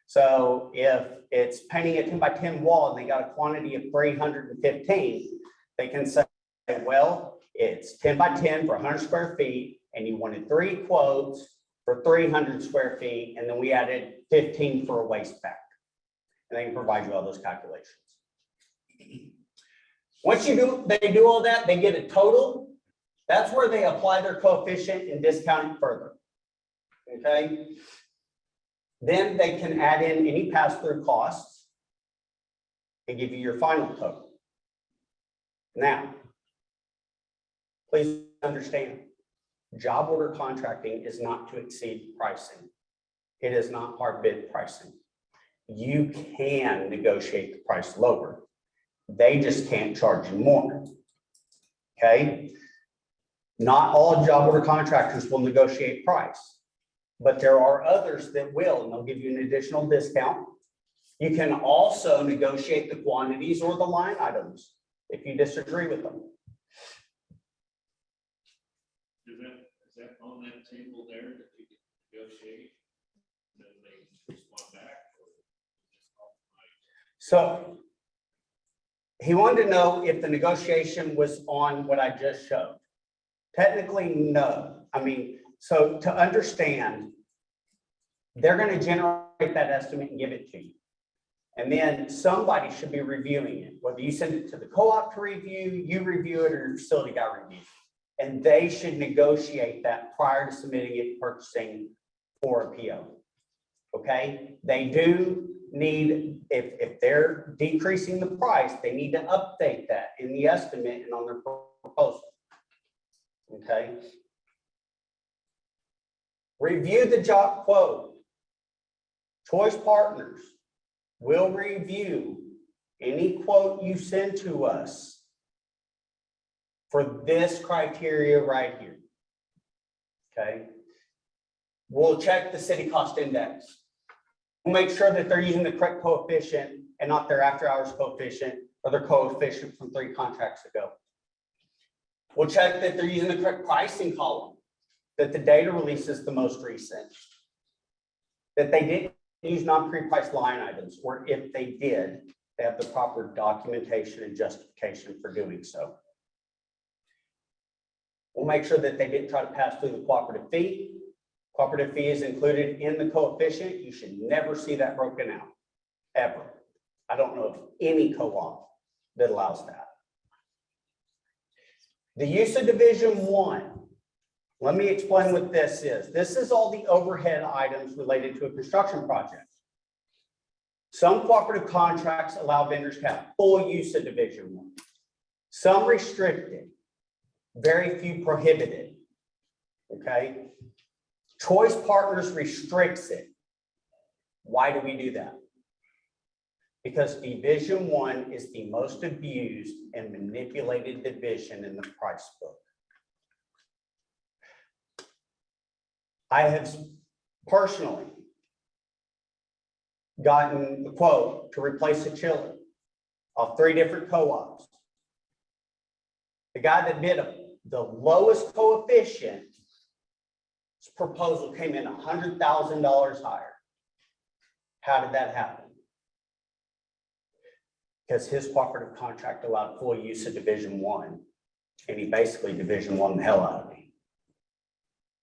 So if it's painting a 10 by 10 wall and they got a quantity of 315, they can say, well, it's 10 by 10 for 100 square feet, and you wanted 3 quotes for 300 square feet, and then we added 15 for a waste factor. And they can provide you all those calculations. Once they do all that, they get a total. That's where they apply their coefficient and discount it further. Okay. Then they can add in any pass-through costs and give you your final total. Now, please understand, job order contracting is not to exceed pricing. It is not hard bid pricing. You can negotiate the price lower. They just can't charge you more. Okay. Not all job order contractors will negotiate price, but there are others that will, and they'll give you an additional discount. You can also negotiate the quantities or the line items if you disagree with them. Is that on that table there that you can negotiate? Then they respond back? So he wanted to know if the negotiation was on what I just showed. Technically, no. I mean, so to understand, they're going to generate that estimate and give it to you. And then somebody should be reviewing it, whether you send it to the co-op to review, you review it, or your facility guy reviews it. And they should negotiate that prior to submitting it to purchasing for a PO. Okay? They do need, if they're decreasing the price, they need to update that in the estimate and on their proposal. Okay. Review the job quote. Choice Partners will review any quote you send to us for this criteria right here. Okay. We'll check the city cost index. We'll make sure that they're using the correct coefficient and not their after hours coefficient or their coefficient from 3 contracts ago. We'll check that they're using the correct pricing column, that the data release is the most recent, that they didn't use non-pre-priced line items, or if they did, they have the proper documentation and justification for doing so. We'll make sure that they didn't try to pass through the cooperative fee. Cooperative fee is included in the coefficient. You should never see that broken out, ever. I don't know of any co-op that allows that. The use of Division 1. Let me explain what this is. This is all the overhead items related to a construction project. Some cooperative contracts allow vendors to have full use of Division 1. Some restricted, very few prohibited. Okay. Choice Partners restricts it. Why do we do that? Because Division 1 is the most abused and manipulated division in the price book. I have personally gotten a quote to replace a chiller of 3 different co-ops. The guy that bid the lowest coefficient, his proposal came in $100,000 higher. How did that happen? because his cooperative contract allowed full use of Division One, and he basically Division One the hell out of me.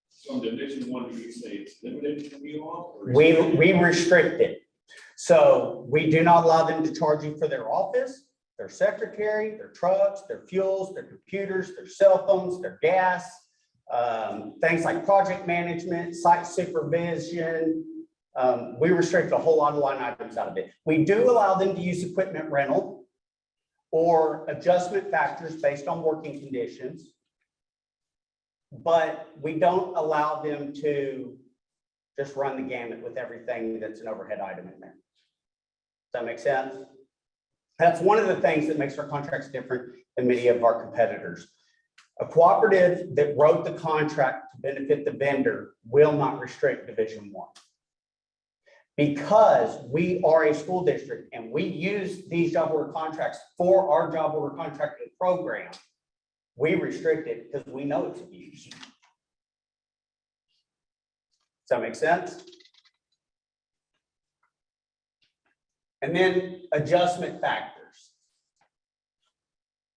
So in Division One, you say it's limited from you all? or We restrict it. So we do not allow them to charge you for their office, their secretary, their trucks, their fuels, their computers, their cell phones, their gas, things like project management, site supervision. We restrict a whole lot of line items out of it. We do allow them to use equipment rental or adjustment factors based on working conditions. But we don't allow them to just run the gamut with everything that's an overhead item in there. Does that make sense? That's one of the things that makes our contracts different than many of our competitors. A cooperative that wrote the contract to benefit the vendor will not restrict Division One. Because we are a school district and we use these job order contracts for our job order contracting program, we restrict it because we know it's abuse. Does that make sense? And then adjustment factors.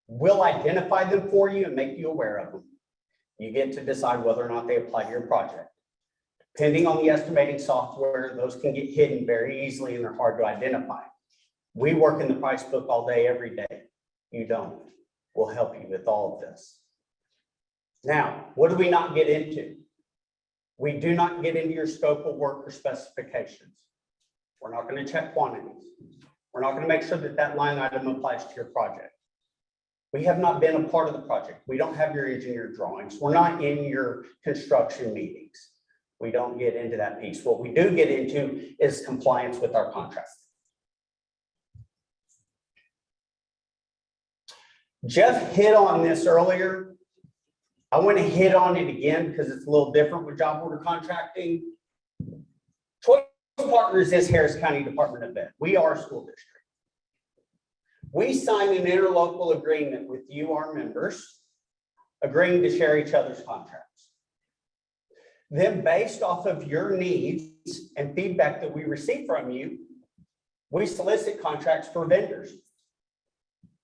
We'll identify them for you and make you aware of them. You get to decide whether or not they apply to your project. Depending on the estimating software, those can get hidden very easily and they're hard to identify. We work in the price book all day, every day. You don't. We'll help you with all of this. Now, what do we not get into? We do not get into your scope of work or specifications. We're not going to check quantities. We're not going to make sure that that line item applies to your project. We have not been a part of the project. We don't have your engineer drawings. We're not in your construction meetings. We don't get into that piece. What we do get into is compliance with our contract. Jeff hit on this earlier. I want to hit on it again because it's a little different with job order contracting. Choice Partners is Harris County Department of Ed. We are a school district. We signed an interlocal agreement with you, our members, agreeing to share each other's contracts. Then based off of your needs and feedback that we receive from you, we solicit contracts for vendors.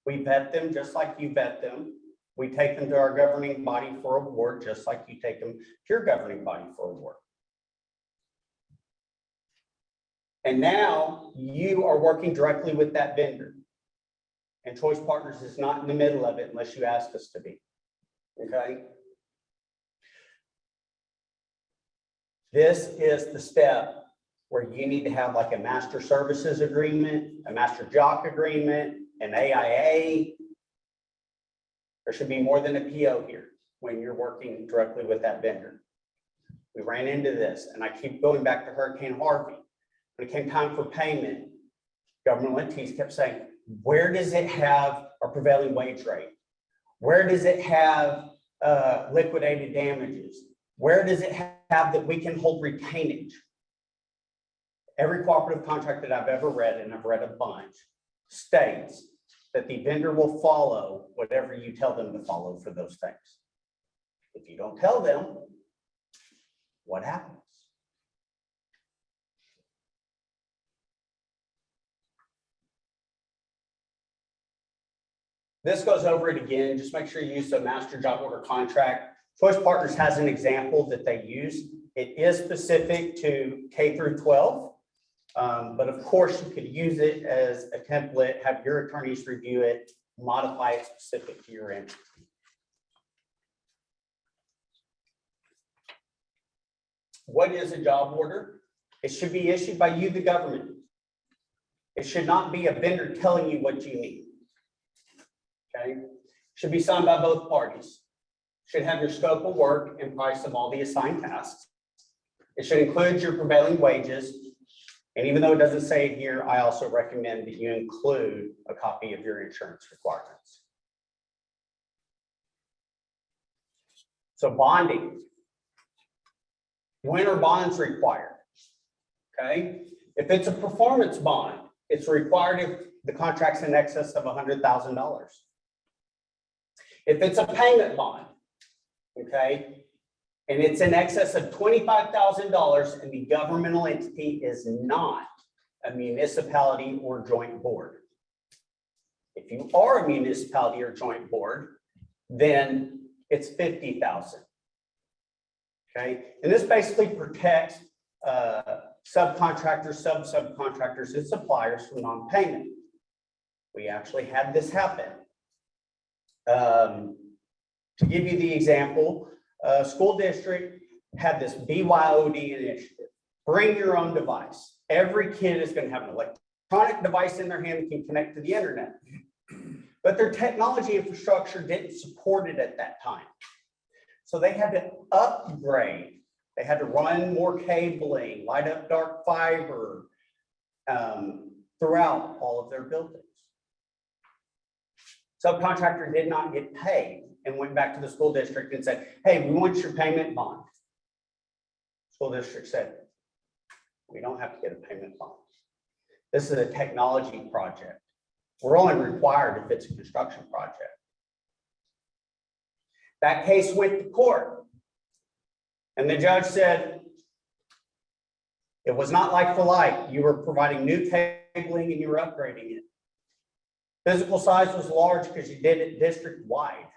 We vet them just like you vet them. We take them to our governing body for award, just like you take them to your governing body for award. And now you are working directly with that vendor. And Choice Partners is not in the middle of it unless you ask us to be. Okay? This is the step where you need to have like a master services agreement, a master jock agreement, an AIA. There should be more than a PO here when you're working directly with that vendor. We ran into this, and I keep going back to Hurricane Harvey. When it came time for payment, governmental entities kept saying, where does it have a prevailing wage rate? Where does it have liquidated damages? Where does it have that we can hold retainage? Every cooperative contract that I've ever read, and I've read a bunch, states that the vendor will follow whatever you tell them to follow for those things. If you don't tell them, what happens? This goes over it again. Just make sure you use a master job order contract. Choice Partners has an example that they use. It is specific to K through 12. But of course, you could use it as a template, have your attorneys review it, modify it specific to your entity. What is a job order? It should be issued by you, the government. It should not be a vendor telling you what you need. Okay? Should be signed by both parties. Should have your scope of work and price of all the assigned tasks. It should include your prevailing wages. And even though it doesn't say it here, I also recommend that you include a copy of your insurance requirements. So bonding. When are bonds required? Okay. If it's a performance bond, it's required if the contract's in excess of $100,000. If it's a payment bond, okay, and it's in excess of $25,000 and the governmental entity is not a municipality or joint board, If you are a municipality or joint board, then it's 50,000. Okay, and this basically protects subcontractors, subcontractors, and suppliers from non-payment. We actually had this happen. To give you the example, school district had this BYOD initiative, bring your own device. Every kid is going to have an electronic device in their hand that can connect to the internet. But their technology infrastructure didn't support it at that time. So they had to upgrade. They had to run more cabling, light up dark fiber throughout all of their buildings. Subcontractor did not get paid and went back to the school district and said, hey, we want your payment bond. School district said, we don't have to get a payment bond. This is a technology project. We're only required if it's a construction project. That case went to court. And the judge said, it was not like for like. You were providing new cabling and you were upgrading it. Physical size was large because you did it district-wide.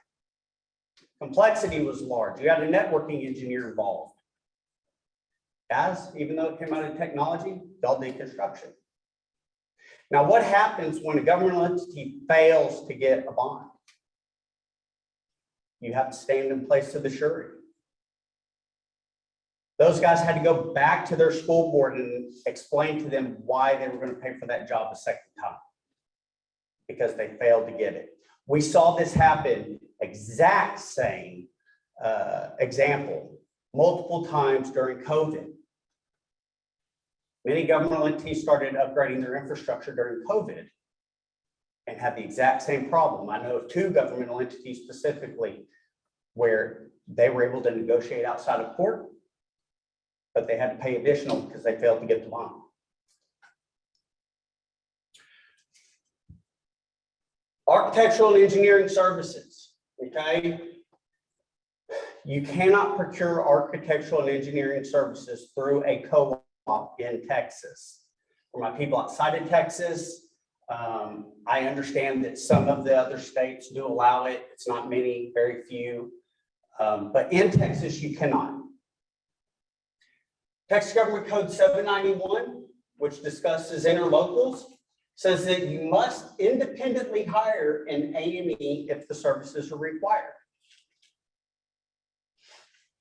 Complexity was large. You had a networking engineer involved. Guys, even though it came out of technology, y'all did construction. Now, what happens when a governmental entity fails to get a bond? You have to stand in place of the surety. Those guys had to go back to their school board and explain to them why they were going to pay for that job a second time, because they failed to get it. We saw this happen, exact same example, multiple times during COVID. Many governmental entities started upgrading their infrastructure during COVID and had the exact same problem. I know of 2 governmental entities specifically where they were able to negotiate outside of court, but they had to pay additional because they failed to get the bond. Architectural and engineering services, okay? You cannot procure architectural and engineering services through a co-op in Texas. For my people outside of Texas, I understand that some of the other states do allow it. It's not many, very few. But in Texas, you cannot. Texas Government Code 791, which discusses interlocals, says that you must independently hire an AME if the services are required.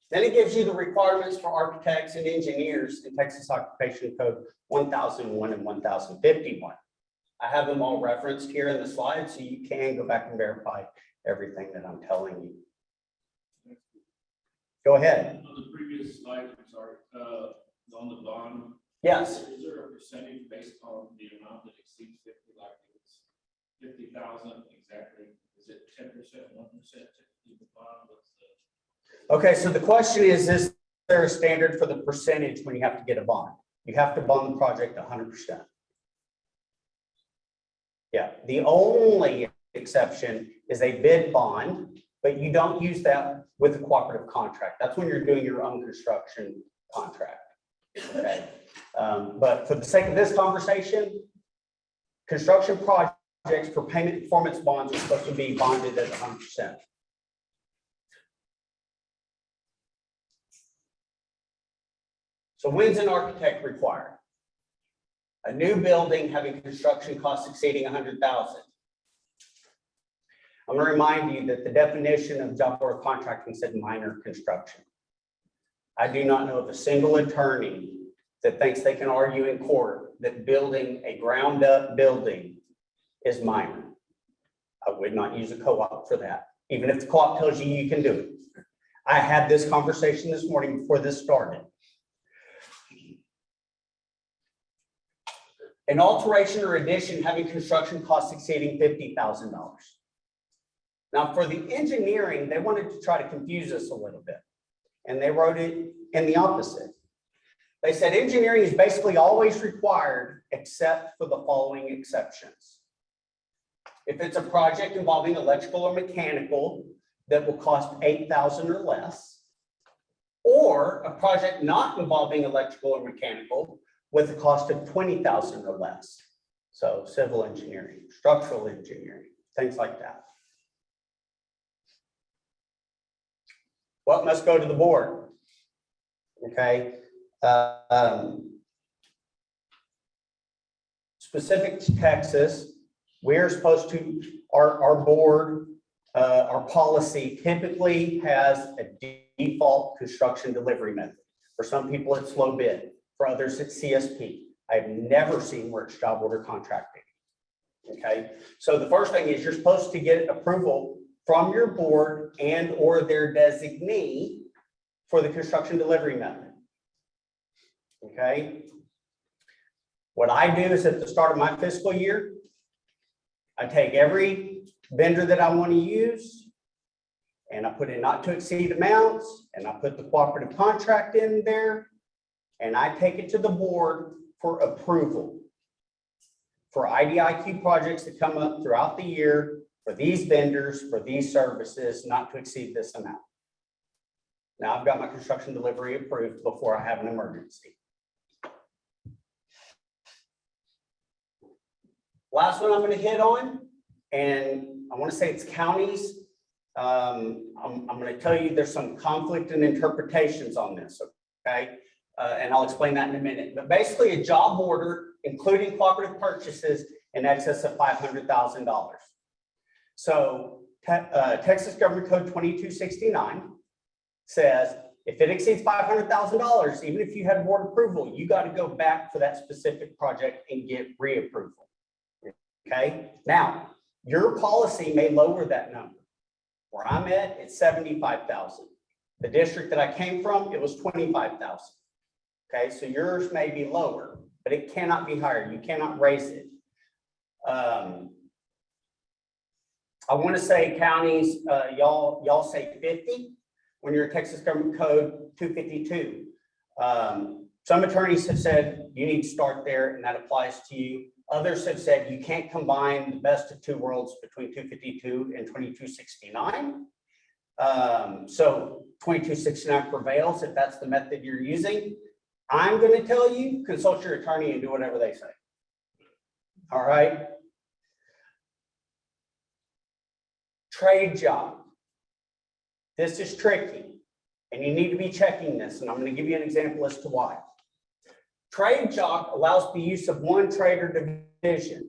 Then it gives you the requirements for architects and engineers in Texas Occupation Code 1001 and 1051. I have them all referenced here in the slide, so you can go back and verify everything that I'm telling you. Go ahead. On the previous slide, I'm sorry, on the bond. Yes. Is there a percentage based on the amount that exceeds 50, like it's 50,000 exactly? Is it 10%, 1% to keep the bond? What's the? Okay, so the question is there a standard for the percentage when you have to get a bond? You have to bond the project 100%. Yeah, the only exception is a bid bond, but you don't use that with a cooperative contract. That's when you're doing your own construction contract. Okay, but for the sake of this conversation, construction projects for payment performance bonds are supposed to be bonded at 100%. So when's an architect required? A new building having construction costs exceeding 100,000. I'm going to remind you that the definition of job order contracting said minor construction. I do not know of a single attorney that thinks they can argue in court that building a ground up building is minor. I would not use a co-op for that, even if the co-op tells you you can do it. I had this conversation this morning before this started. An alteration or addition having construction costs exceeding $50,000. Now, for the engineering, they wanted to try to confuse us a little bit, and they wrote it in the opposite. They said engineering is basically always required except for the following exceptions. If it's a project involving electrical or mechanical that will cost $8,000 or less, or a project not involving electrical or mechanical with a cost of $20,000 or less. So civil engineering, structural engineering, things like that. What must go to the board? Okay. Specific to Texas, we're supposed to, our board, our policy typically has a default construction delivery method. For some people, it's low bid. For others, it's CSP. I've never seen where it's job order contracting. Okay, so the first thing is you're supposed to get approval from your board and or their designee for the construction delivery method. Okay. What I do is at the start of my fiscal year, I take every vendor that I want to use and I put in not to exceed amounts and I put the cooperative contract in there and I take it to the board for approval for IDIQ projects that come up throughout the year for these vendors, for these services, not to exceed this amount. Now I've got my construction delivery approved before I have an emergency. Last one I'm going to hit on, and I want to say it's counties. I'm going to tell you there's some conflict in interpretations on this, okay? And I'll explain that in a minute. But basically a job order, including cooperative purchases in excess of $500,000. So Texas Government Code 2269 says if it exceeds $500,000, even if you had board approval, you got to go back for that specific project and get reapproval. Okay, now your policy may lower that number. Where I'm at, it's 75,000. The district that I came from, it was 25,000. Okay, so yours may be lower, but it cannot be higher. You cannot raise it. I want to say counties, y'all say 50 when you're Texas Government Code 252. Some attorneys have said you need to start there and that applies to you. Others have said you can't combine the best of two worlds between 252 and 2269. So 2269 prevails if that's the method you're using. I'm going to tell you, consult your attorney and do whatever they say. All right. Trade job. This is tricky and you need to be checking this. And I'm going to give you an example as to why. Trade job allows the use of one trade or division.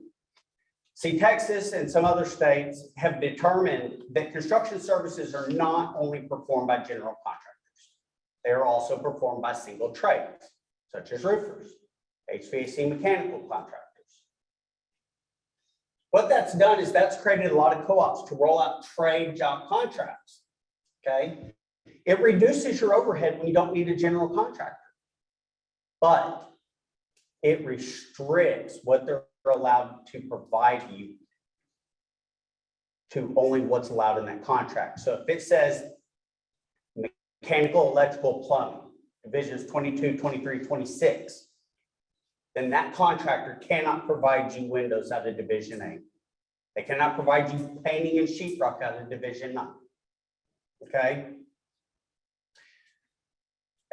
See, Texas and some other states have determined that construction services are not only performed by general contractors. They are also performed by single trades, such as roofers, HVAC mechanical contractors. What that's done is that's created a lot of co-ops to roll out trade job contracts, okay? It reduces your overhead when you don't need a general contractor, but it restricts what they're allowed to provide you to only what's allowed in that contract. So if it says mechanical, electrical, plumbing, divisions 22, 23, 26, then that contractor cannot provide you windows out of Division 8. They cannot provide you painting and sheetrock out of Division 9. Okay?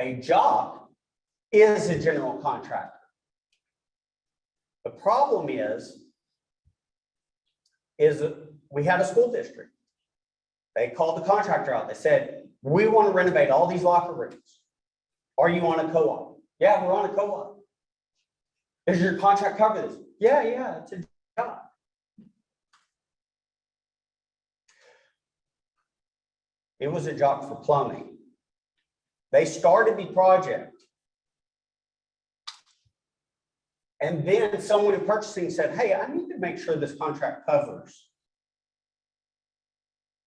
A job is a general contractor. The problem is we had a school district. They called the contractor out. They said, we want to renovate all these locker rooms. Are you on a co-op? Yeah, we're on a co-op. Does your contract cover this? Yeah, it's a job. It was a job for plumbing. They started the project. And then someone in purchasing said, hey, I need to make sure this contract covers.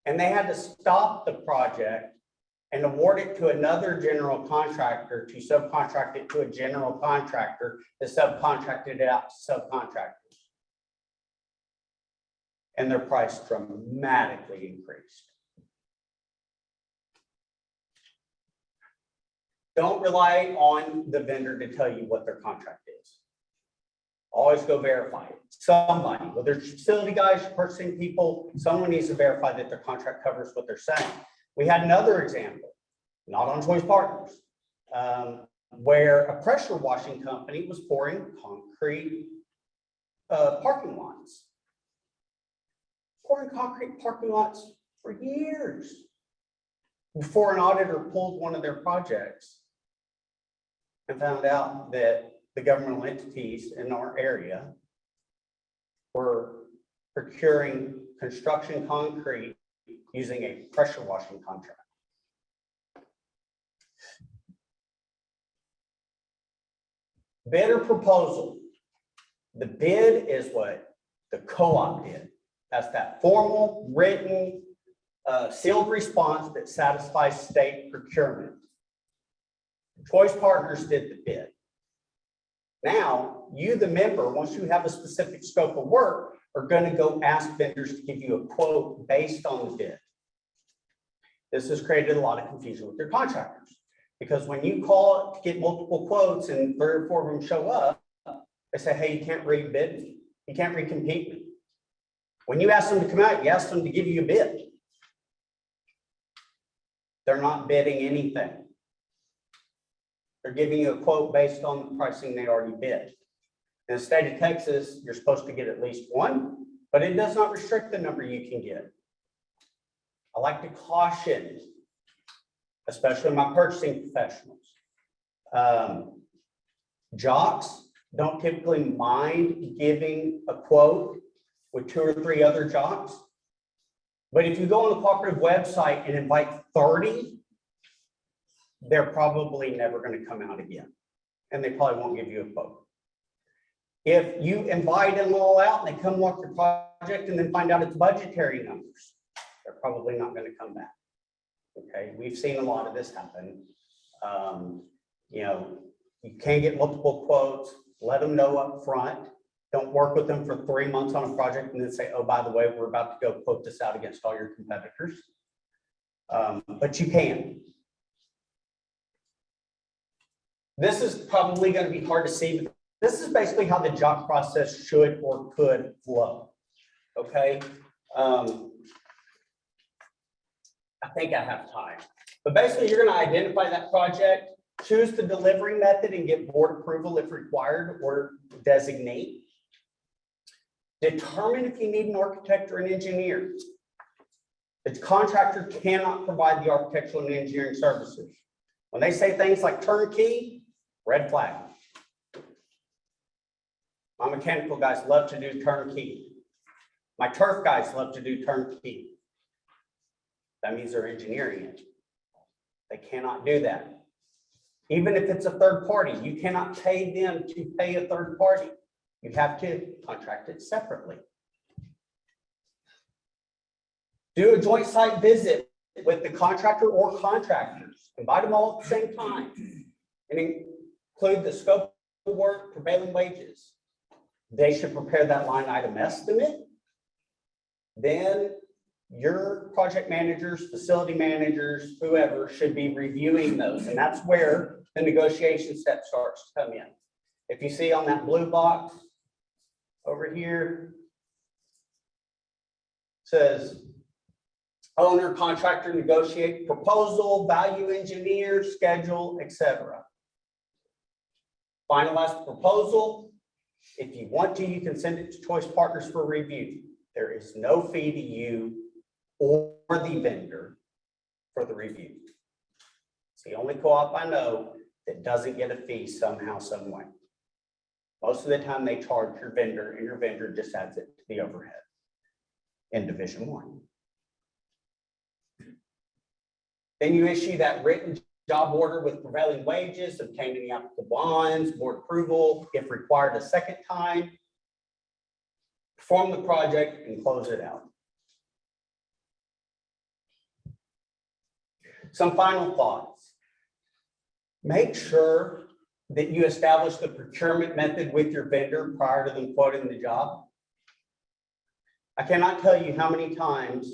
And they had to stop the project and award it to another general contractor to subcontract it to a general contractor that subcontracted it out to subcontractors. And their price dramatically increased. Don't rely on the vendor to tell you what their contract is. Always go verify it. Somebody, whether it's facility guys, purchasing people, someone needs to verify that their contract covers what they're saying. We had another example, not on Choice Partners, where a pressure washing company was pouring concrete parking lots. Pouring concrete parking lots for years before an auditor pulled one of their projects and found out that the governmental entities in our area were procuring construction concrete using a pressure washing contract. Bid or proposal. The bid is what the co-op did. That's that formal, written, sealed response that satisfies state procurement. Choice Partners did the bid. Now, you, the member, once you have a specific scope of work, are going to go ask vendors to give you a quote based on the bid. This has created a lot of confusion with your contractors, because when you call to get multiple quotes and 3 or 4 of them show up, they say, hey, you can't rebid me. You can't recompete me. When you ask them to come out, you ask them to give you a bid. They're not bidding anything. They're giving you a quote based on the pricing they already bid. In the state of Texas, you're supposed to get at least 1, but it does not restrict the number you can get. I like to caution, especially my purchasing professionals. Jocks don't typically mind giving a quote with 2 or 3 other jocks. But if you go on the cooperative website and invite 30, they're probably never going to come out again. And they probably won't give you a quote. If you invite them all out and they come walk your project and then find out it's budgetary numbers, they're probably not going to come back. Okay, we've seen a lot of this happen. You know, you can't get multiple quotes. Let them know up front. Don't work with them for 3 months on a project and then say, oh, by the way, we're about to go quote this out against all your competitors. But you can. This is probably going to be hard to see, but this is basically how the job process should or could flow. Okay. I think I have time. But basically, you're going to identify that project, choose the delivery method, and get board approval if required, or designate. Determine if you need an architect or an engineer. The contractor cannot provide the architectural and engineering services. When they say things like turnkey, red flag. My mechanical guys love to do turnkey. My turf guys love to do turnkey. That means they're engineering it. They cannot do that. Even if it's a third party, you cannot pay them to pay a third party. You have to contract it separately. Do a joint site visit with the contractor or contractors. Invite them all at the same time and include the scope of work, prevailing wages. They should prepare that line item estimate. Then your project managers, facility managers, whoever should be reviewing those. And that's where the negotiation step starts to come in. If you see on that blue box over here, says owner, contractor, negotiate, proposal, value engineer, schedule, etc. Finalize the proposal. If you want to, you can send it to Choice Partners for review. There is no fee to you or the vendor for the review. It's the only co-op I know that doesn't get a fee somehow, some way. Most of the time they charge your vendor, and your vendor just adds it to the overhead in Division 1. Then you issue that written job order with prevailing wages, obtain any applicable bonds, board approval, if required a second time, perform the project and close it out. Some final thoughts. Make sure that you establish the procurement method with your vendor prior to them quoting the job. I cannot tell you how many times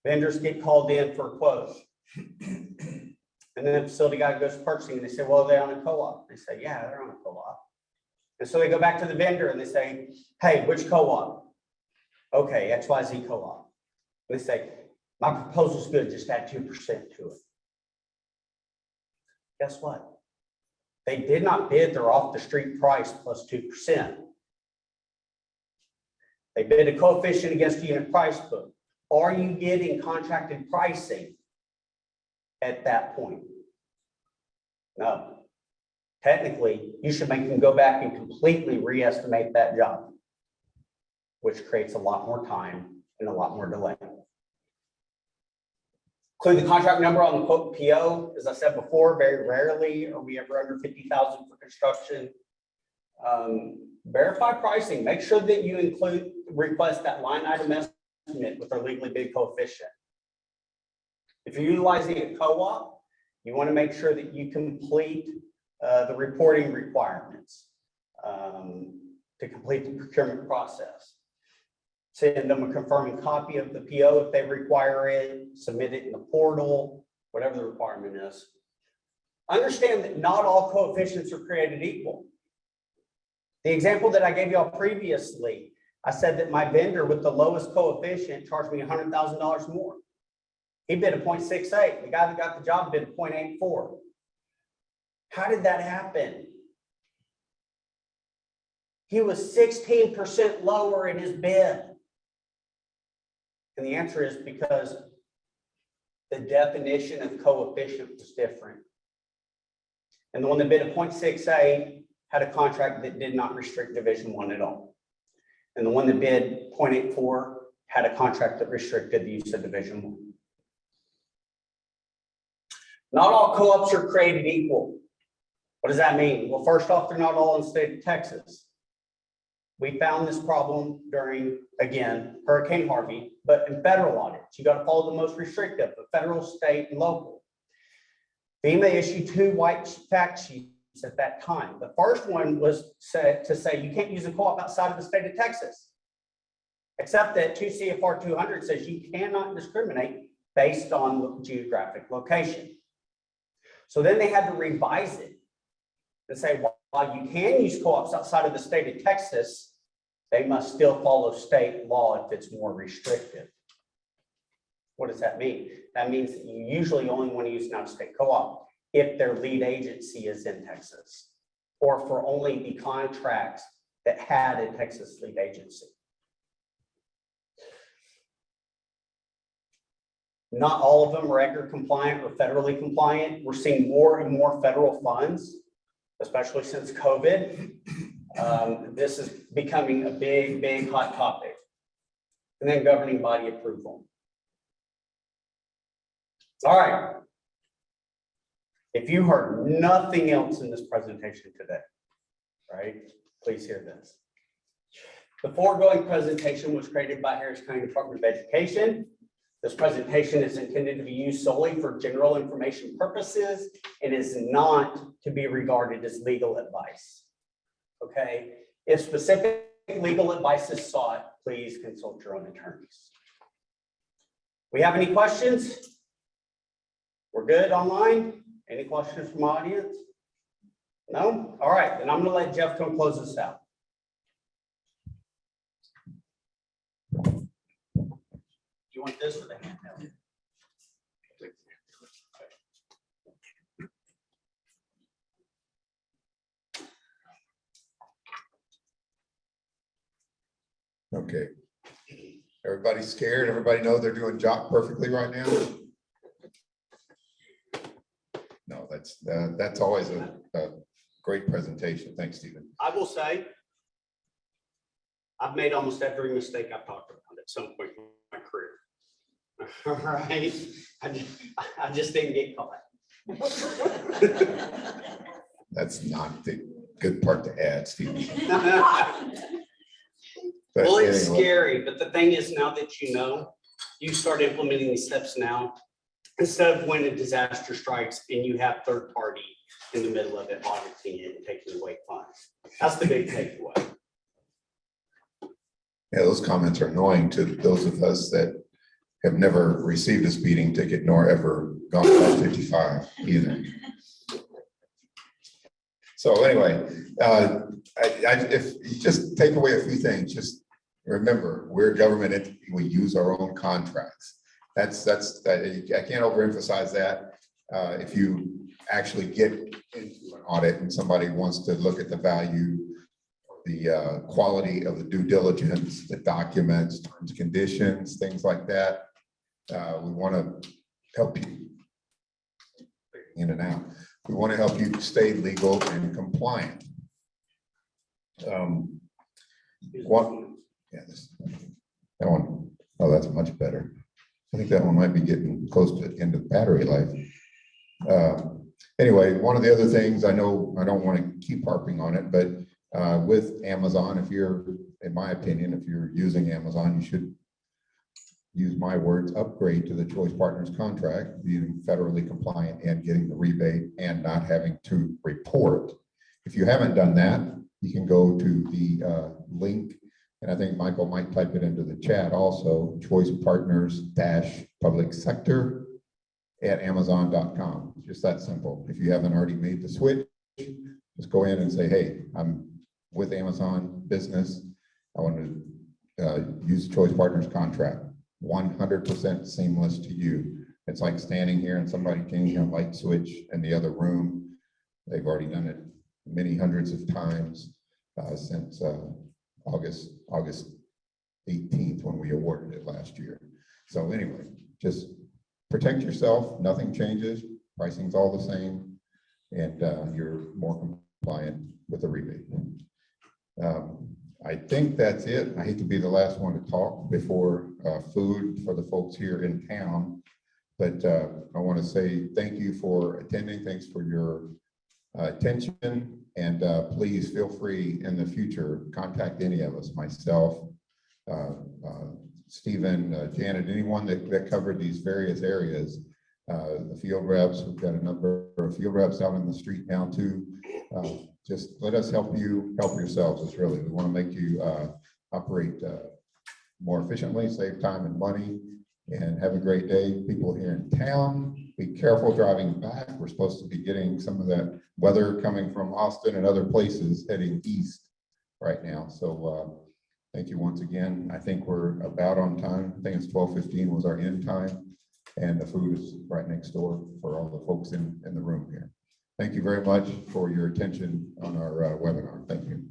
vendors get called in for a quote. And then the facility guy goes to purchasing and they say, well, they're on a co-op. They say, yeah, they're on a co-op. And so they go back to the vendor and they say, hey, which co-op? Okay, XYZ co-op. They say, my proposal's good, just add 2% to it. Guess what? They did not bid their off the street price plus 2%. They bid a coefficient against unit price book. Are you getting contracted pricing at that point? No. Technically, you should make them go back and completely re-estimate that job, which creates a lot more time and a lot more delay. Include the contract number on the quote PO. As I said before, very rarely are we ever under 50,000 for construction. Verify pricing. Make sure that you request that line item estimate with our legally bid coefficient. If you're utilizing a co-op, you want to make sure that you complete the reporting requirements to complete the procurement process. Send them a confirming copy of the PO if they require it, submit it in the portal, whatever the requirement is. Understand that not all coefficients are created equal. The example that I gave y'all previously, I said that my vendor with the lowest coefficient charged me $100,000 more. He bid a 0.68. The guy that got the job bid a 0.84. How did that happen? He was 16% lower in his bid. And the answer is because the definition of coefficient was different. And the one that bid a 0.68 had a contract that did not restrict Division I at all. And the one that bid 0.84 had a contract that restricted the use of Division I. Not all co-ops are created equal. What does that mean? Well, first off, they're not all in the state of Texas. We found this problem during, again, Hurricane Harvey, but in federal audits, you got to follow the most restrictive, the federal, state, and local. FEMA issued 2 white fact sheets at that time. The first one was to say you can't use a co-op outside of the state of Texas, except that 2 CFR 200 says you cannot discriminate based on geographic location. So then they had to revise it and say, while you can use co-ops outside of the state of Texas, they must still follow state law if it's more restrictive. What does that mean? That means that you usually only want to use an out-of-state co-op if their lead agency is in Texas, or for only the contracts that had a Texas lead agency. Not all of them are EDGAR compliant or federally compliant. We're seeing more and more federal funds, especially since COVID. This is becoming a big, big hot topic. And then governing body approval. All right. If you heard nothing else in this presentation today, right, please hear this. The foregoing presentation was created by Harris County Department of Education. This presentation is intended to be used solely for general information purposes and is not to be regarded as legal advice. Okay, if specific legal advice is sought, please consult your own attorneys. We have any questions? We're good online? Any questions from audience? No? All right, then I'm gonna let Jeff come close this out. Do you want this or the handheld? Okay. Everybody's scared. Everybody know they're doing job perfectly right now. No, that's always a great presentation. Thanks, Stephen. I will say, I've made almost every mistake I've talked about at some point in my career. All right, I just didn't get caught. That's not the good part to add, Stephen. But Well, it's anyway. scary, but the thing is, now that you know, you start implementing these steps now, instead of when a disaster strikes and you have third party in the middle of it auditing it and taking away funds. That's the big takeaway. Yeah, those comments are annoying to those of us that have never received a speeding ticket nor ever gone past 55 either. So anyway, if you just take away a few things, just remember, we're a government entity, we use our own contracts. I can't overemphasize that. If you actually get into an audit and somebody wants to look at the value or the quality of the due diligence, the documents, terms, conditions, things like that. We want to help you in and out. We want to help you stay legal and compliant. One, yeah, that one, oh, that's much better. I think that one might be getting close to the end of battery life. Anyway, one of the other things, I know I don't want to keep harping on it, but with Amazon, if you're, in my opinion, if you're using Amazon, you should use my words, upgrade to the Choice Partners contract, being federally compliant and getting the rebate and not having to report. If you haven't done that, you can go to the link, and I think Michael might type it into the chat also, Choice Partners Public Sector at Amazon.com. Just that simple. If you haven't already made the switch, just go in and say, hey, I'm with Amazon Business. I want to use Choice Partners contract. 100% seamless to you. It's like standing here and somebody changing a light switch in the other room. They've already done it many hundreds of times since August 18th when we awarded it last year. So anyway, just protect yourself. Nothing changes. Pricing's all the same, and you're more compliant with the rebate. I think that's it. I hate to be the last one to talk before food for the folks here in town, but I want to say thank you for attending. Thanks for your attention, and please feel free in the future, contact any of us, myself, Stephen, Janet, anyone that covered these various areas. The field reps, we've got a number of field reps out in the street now too. Just let us help you help yourselves. It's really, we want to make you operate more efficiently, save time and money, and have a great day. People here in town, be careful driving back. We're supposed to be getting some of that weather coming from Austin and other places heading east right now. So thank you once again. I think we're about on time. I think it's 12:15 was our end time, and the food is right next door for all the folks in the room here. Thank you very much for your attention on our webinar. Thank you.